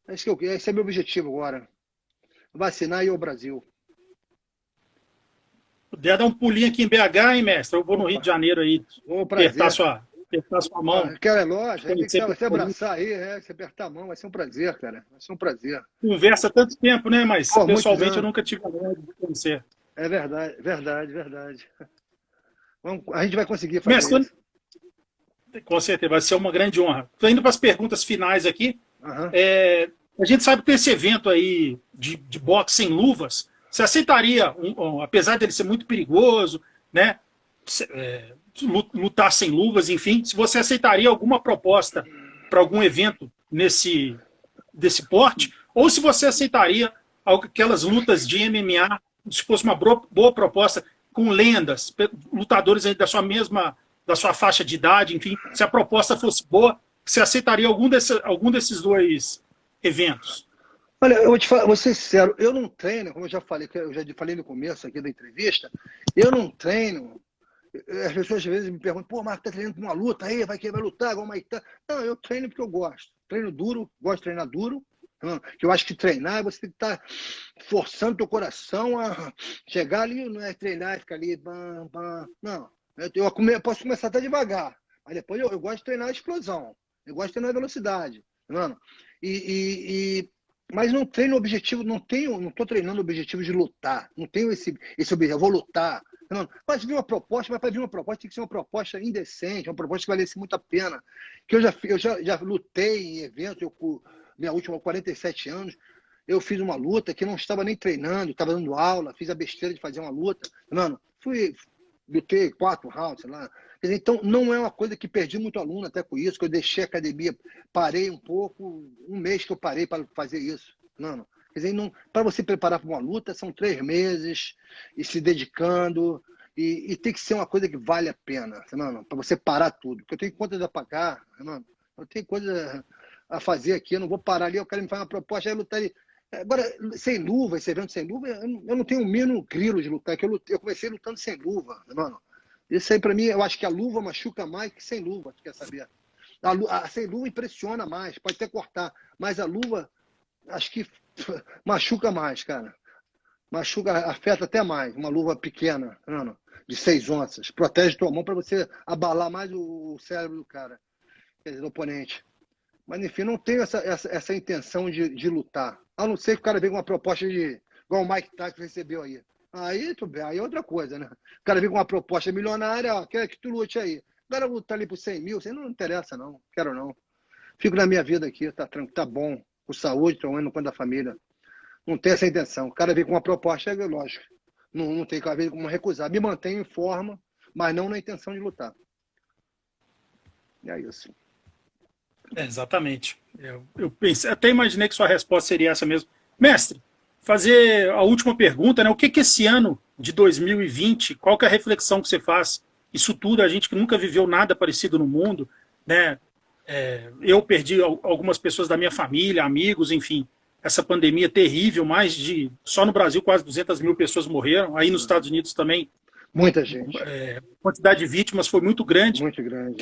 Esse é meu objetivo agora. Vacinar e ir ao Brasil. Puder dar um pulinho aqui em BH, hein, mestre? Eu vou no Rio de Janeiro aí, apertar apertar sua Ah, mão, cara, é te lógico, aí tem que conhecer você pessoalmente. abraçar aí, se apertar a mão, vai ser um prazer, cara. Vai ser um prazer. Conversa há tanto tempo, né? Mas Pô, muitos pessoalmente eu anos. nunca tive a honra de conhecer. É verdade, verdade, verdade. A gente vai conseguir fazer Mestre, isso. com certeza, vai ser uma grande honra. Estou indo para as perguntas finais aqui. Aham. A gente sabe que esse evento aí de boxe sem luvas, você aceitaria, apesar dele ser muito perigoso, né? Lutar sem luvas, enfim, se você aceitaria alguma proposta para algum evento desse porte, ou se você aceitaria aquelas lutas de MMA, se fosse uma boa proposta com lendas, lutadores aí da sua faixa de idade, enfim, se a proposta fosse boa, você aceitaria algum desses dois eventos? Olha, eu vou ser sincero, eu não treino, como eu já falei, no começo aqui da entrevista, eu não treino. As pessoas às vezes me perguntam, pô, Marco, tá treinando pra uma luta aí, vai lutar, igual o Mike Tyson. Não, eu treino porque eu gosto. Treino duro, gosto de treinar duro. Que eu acho que treinar, você tem que estar forçando teu coração a chegar ali, não é treinar e ficar ali, bam, bam. Não, eu posso começar até devagar, mas depois eu gosto de treinar a explosão, eu gosto de treinar a velocidade, mano. Mas não treino objetivo, não estou treinando o objetivo de lutar, não tenho esse objetivo, eu vou lutar. Não, mas vir uma proposta, mas para vir uma proposta tem que ser uma proposta indecente, uma proposta que valesse muito a pena. Que eu já lutei em eventos, minha última 47 anos, eu fiz uma luta que não estava nem treinando, estava dando aula, fiz a besteira de fazer uma luta. Mano, lutei 4 rounds, sei lá. Quer dizer, então, não é uma coisa que perdi muito aluno até com isso, que eu deixei a academia, parei um pouco, um mês que eu parei para fazer isso. Não. Quer dizer, para você preparar para uma luta, são 3 meses, e se dedicando, e tem que ser uma coisa que vale a pena, para você parar tudo. Porque eu tenho contas a pagar, eu tenho coisa a fazer aqui, eu não vou parar ali, eu quero me fazer uma proposta, aí eu lutar ali. Agora, sem luva, esse evento sem luva, eu não tenho o mínimo grilo de lutar, que eu comecei lutando sem luva, mano. Isso aí, para mim, eu acho que a luva machuca mais que sem luva, tu quer saber? Sem luva impressiona mais, pode até cortar, mas a luva, acho que machuca mais, cara. Machuca, afeta até mais. Uma luva pequena, mano, de 6 onças. Protege tua mão para você abalar mais o cérebro do cara, quer dizer, do oponente. Mas, enfim, não tenho essa intenção de lutar. A não ser que o cara venha com uma proposta igual o Mike Tyson recebeu aí. Aí é outra coisa, né? O cara vem com uma proposta milionária, ó, quer que tu lute aí. Agora lutar ali por 100 mil, isso não interessa, não. Quero não. Fico na minha vida aqui, tá bom. Com saúde, tomando conta da família. Não tem essa intenção. O cara vem com uma proposta, é lógico. Não tem que ver como recusar. Me mantenho em forma, mas não na intenção de lutar. E é isso. Exatamente. Eu pensei, até imaginei que sua resposta seria essa mesmo. Mestre, fazer a última pergunta, né? O que esse ano de 2020, qual que é a reflexão que você faz? Isso tudo, a gente que nunca viveu nada parecido no mundo, né? Eu perdi algumas pessoas da minha família, amigos, enfim. Essa pandemia terrível, só no Brasil quase 200 mil pessoas morreram, aí nos Estados Unidos também Muita gente. a quantidade de vítimas foi muito grande. Muito grande.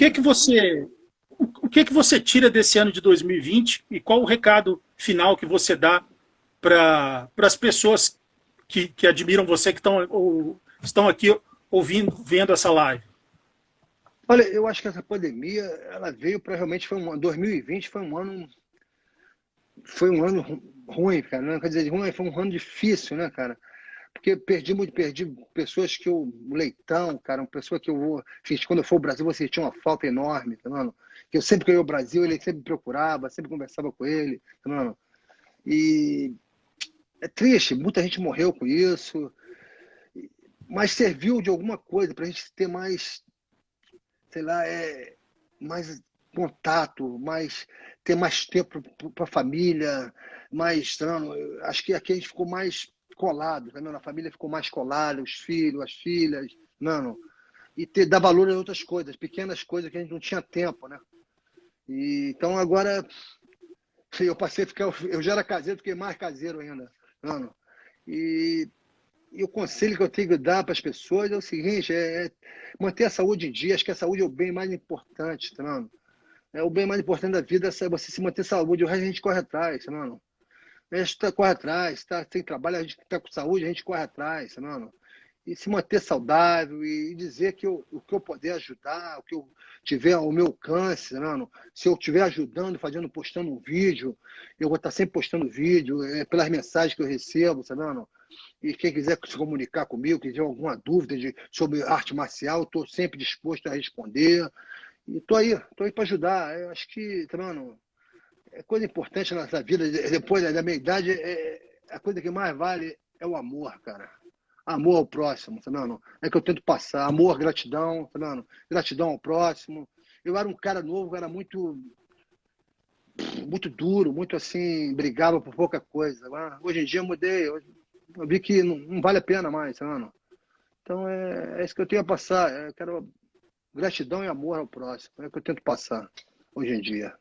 O que você tira desse ano de 2020 e qual o recado final que você dá para as pessoas que admiram você, que estão aqui vendo essa live? Olha, eu acho que essa pandemia, ela veio para realmente, 2020 foi um ano ruim, cara, não quer dizer ruim, foi um ano difícil, né, cara? Porque perdi pessoas Leitão, cara, uma pessoa que quando eu for ao Brasil, vou sentir uma falta enorme, tá vendo? Que eu sempre que eu ia ao Brasil, ele sempre me procurava, sempre conversava com ele, tá vendo? E é triste, muita gente morreu com isso, mas serviu de alguma coisa para a gente ter mais, sei lá, mais contato, ter mais tempo para a família, acho que aqui a gente ficou mais colado, tá vendo? A família ficou mais colada, os filhos, as filhas, e dar valor a outras coisas, pequenas coisas que a gente não tinha tempo, né? Então agora eu passei a ficar, eu já era caseiro, fiquei mais caseiro ainda, E o conselho que eu tenho que dar para as pessoas é o seguinte, manter a saúde em dia. Acho que a saúde é o bem mais importante, tá vendo? O bem mais importante da vida é você se manter saúde, o resto a gente corre atrás, tá vendo? A gente corre atrás, tá sem trabalho, a gente está com saúde, a gente corre atrás, tá vendo? e se manter saudável e dizer que o que eu puder ajudar, o que eu tiver ao meu alcance, mano, se eu estiver ajudando, fazendo, postando um vídeo, eu vou estar sempre postando vídeo, pelas mensagens que eu recebo, sabe, mano? E quem quiser se comunicar comigo, quiser alguma dúvida sobre arte marcial, estou sempre disposto a responder. E tô aí para ajudar. Eu acho que, tá, mano, é coisa importante na nossa vida, depois da minha idade, a coisa que mais vale é o amor, cara. Amor ao próximo, tá vendo? É que eu tento passar. Amor, gratidão, tá vendo? Gratidão ao próximo. Eu era um cara novo, era muito duro, muito assim, brigava por pouca coisa. Hoje em dia eu mudei, eu vi que não vale a pena mais, tá vendo? Então é isso que eu tenho a passar. Eu quero gratidão e amor ao próximo. É o que eu tento passar hoje em dia.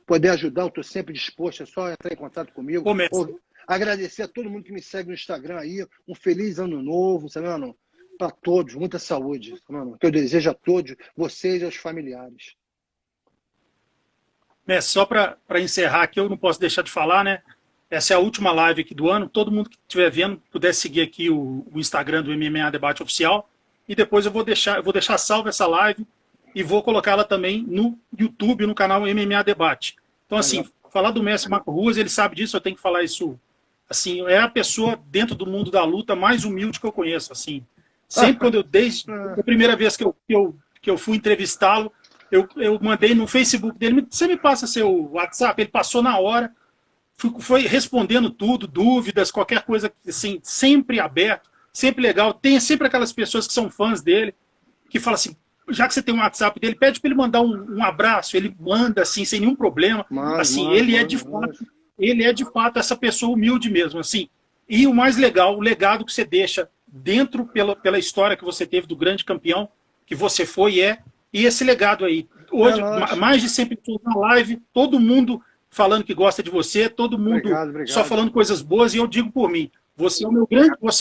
Poder ajudar, eu estou sempre disposto, é só entrar em contato comigo. Ô, mestre, Ou agradecer a todo mundo que me segue no Instagram aí. Um feliz ano novo, sabe, mano? Para todos, muita saúde, mano. Que eu desejo a todos, vocês e aos familiares. mestre, só para encerrar aqui, eu não posso deixar de falar, né? Essa é a última live aqui do ano. Todo mundo que estiver vendo puder seguir aqui o Instagram do MMA Debate Oficial. E depois eu vou deixar salva essa live e vou colocá-la também no YouTube, no canal MMA Debate. Então, assim, falar do mestre Marco Ruas, ele sabe disso, eu tenho que falar isso. Assim, é a pessoa dentro do mundo da luta mais humilde que eu conheço. Assim, sempre quando desde a primeira vez que eu fui entrevistá-lo, eu mandei no Facebook dele, você me passa seu WhatsApp? Ele passou na hora, foi respondendo tudo, dúvidas, qualquer coisa, assim, sempre aberto, sempre legal. Tem sempre aquelas pessoas que são fãs dele, que falam assim, já que você tem um WhatsApp dele, pede para ele mandar um abraço, ele manda assim, sem nenhum problema. Assim, ele é de fato essa pessoa humilde mesmo, assim. E o mais legal, o legado que você deixa dentro pela história que você teve do grande campeão que você foi e esse legado aí. Hoje, mais de 100 pessoas na live, todo mundo falando que gosta de você, todo mundo Obrigado. só falando coisas boas, e eu digo por mim, você é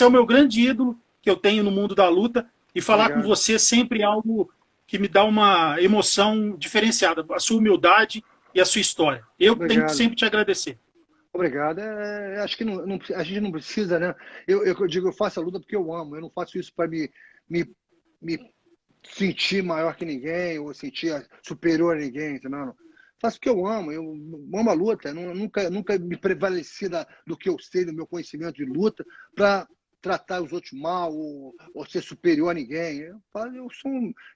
o meu grande ídolo que eu tenho no mundo da luta, e falar com você sempre é algo que me dá uma emoção diferenciada, a sua humildade e a sua história. Eu tenho que sempre te agradecer. Obrigado. Acho que a gente não precisa, né? Eu digo, eu faço a luta porque eu amo. Eu não faço isso para me sentir maior que ninguém ou sentir superior a ninguém, entendeu? Faço porque eu amo. Eu amo a luta. Eu nunca me prevaleci do que eu sei, do meu conhecimento de luta, para tratar os outros mal ou ser superior a ninguém.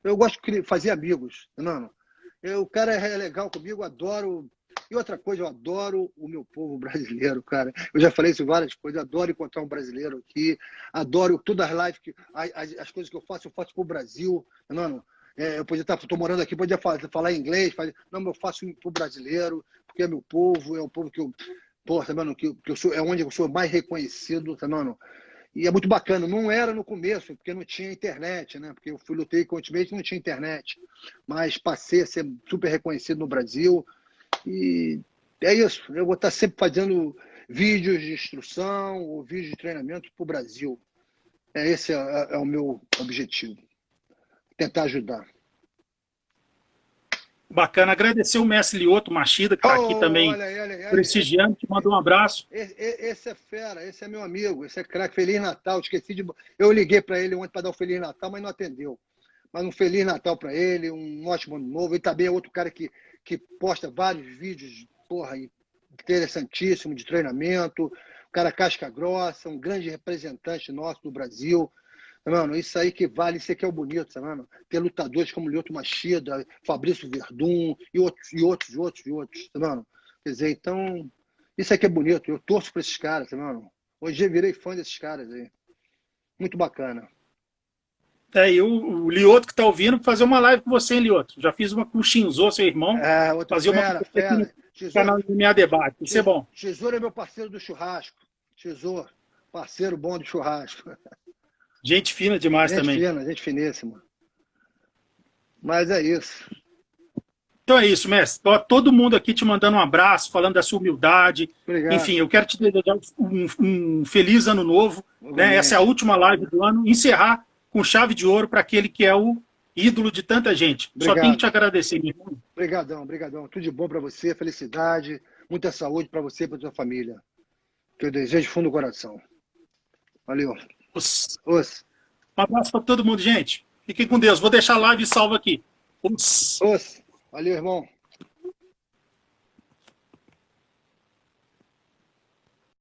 Eu gosto de fazer amigos, entendeu? O cara é legal comigo, adoro. E outra coisa, eu adoro o meu povo brasileiro, cara. Eu já falei isso várias coisas, eu adoro encontrar um brasileiro aqui, adoro todas as lives, as coisas que eu faço pro Brasil, não. Eu podia estou morando aqui, podia falar inglês, não, mas eu faço pro brasileiro, porque é meu povo, é o povo que eu, tá vendo? Que eu sou, é onde eu sou mais reconhecido, tá vendo? E é muito bacana, não era no começo, porque não tinha internet, né? Porque eu lutei com o Ultimate e não tinha internet, mas passei a ser super reconhecido no Brasil. E é isso, eu vou estar sempre fazendo vídeos de instrução ou vídeos de treinamento para o Brasil. Esse é o meu objetivo, tentar ajudar. Bacana, agradecer o mestre Lyoto Machida, que está aqui também prestigiando, te mandou um abraço. Esse é fera, esse é meu amigo, esse é craque. Feliz Natal, eu liguei para ele ontem para dar um Feliz Natal, mas não atendeu. Mas um Feliz Natal para ele, um ótimo ano novo. Ele também é outro cara que posta vários vídeos, interessantíssimo de treinamento, um cara casca grossa, um grande representante nosso do Brasil. Mano, isso aí que vale, isso aí que é o bonito, sabe, mano? Ter lutadores como Lyoto Machida, Fabrício Verdun e outros, sabe, mano? Quer dizer, então, isso aí que é bonito. Eu torço para esses caras, sabe, mano? Hoje eu virei fã desses caras aí. Muito bacana. E o Lyoto que está ouvindo, fazer uma live com você, hein, Lyoto? Já fiz uma com o Shinzo, seu irmão. Fazer uma no canal do MMA Debate. Isso é bom. Tesouro é meu parceiro do churrasco. Tesouro, parceiro bom do churrasco. Gente fina demais também. Gente finíssima. Mas é isso. Então é isso, mestre. Todo mundo aqui te mandando um abraço, falando da sua humildade. Obrigado. Enfim, eu quero te desejar um feliz ano novo. Né? Essa é a última live do ano. Encerrar com chave de ouro para aquele que é o ídolo de tanta gente. Obrigado. Só tenho que te agradecer, meu irmão. Obrigadão. Tudo de bom para você, felicidade, muita saúde para você e para sua família. Que eu desejo fundo do coração. Valeu. Os. Um abraço para todo mundo, gente. Fiquem com Deus. Vou deixar a live salva aqui. Ups. Valeu, irmão.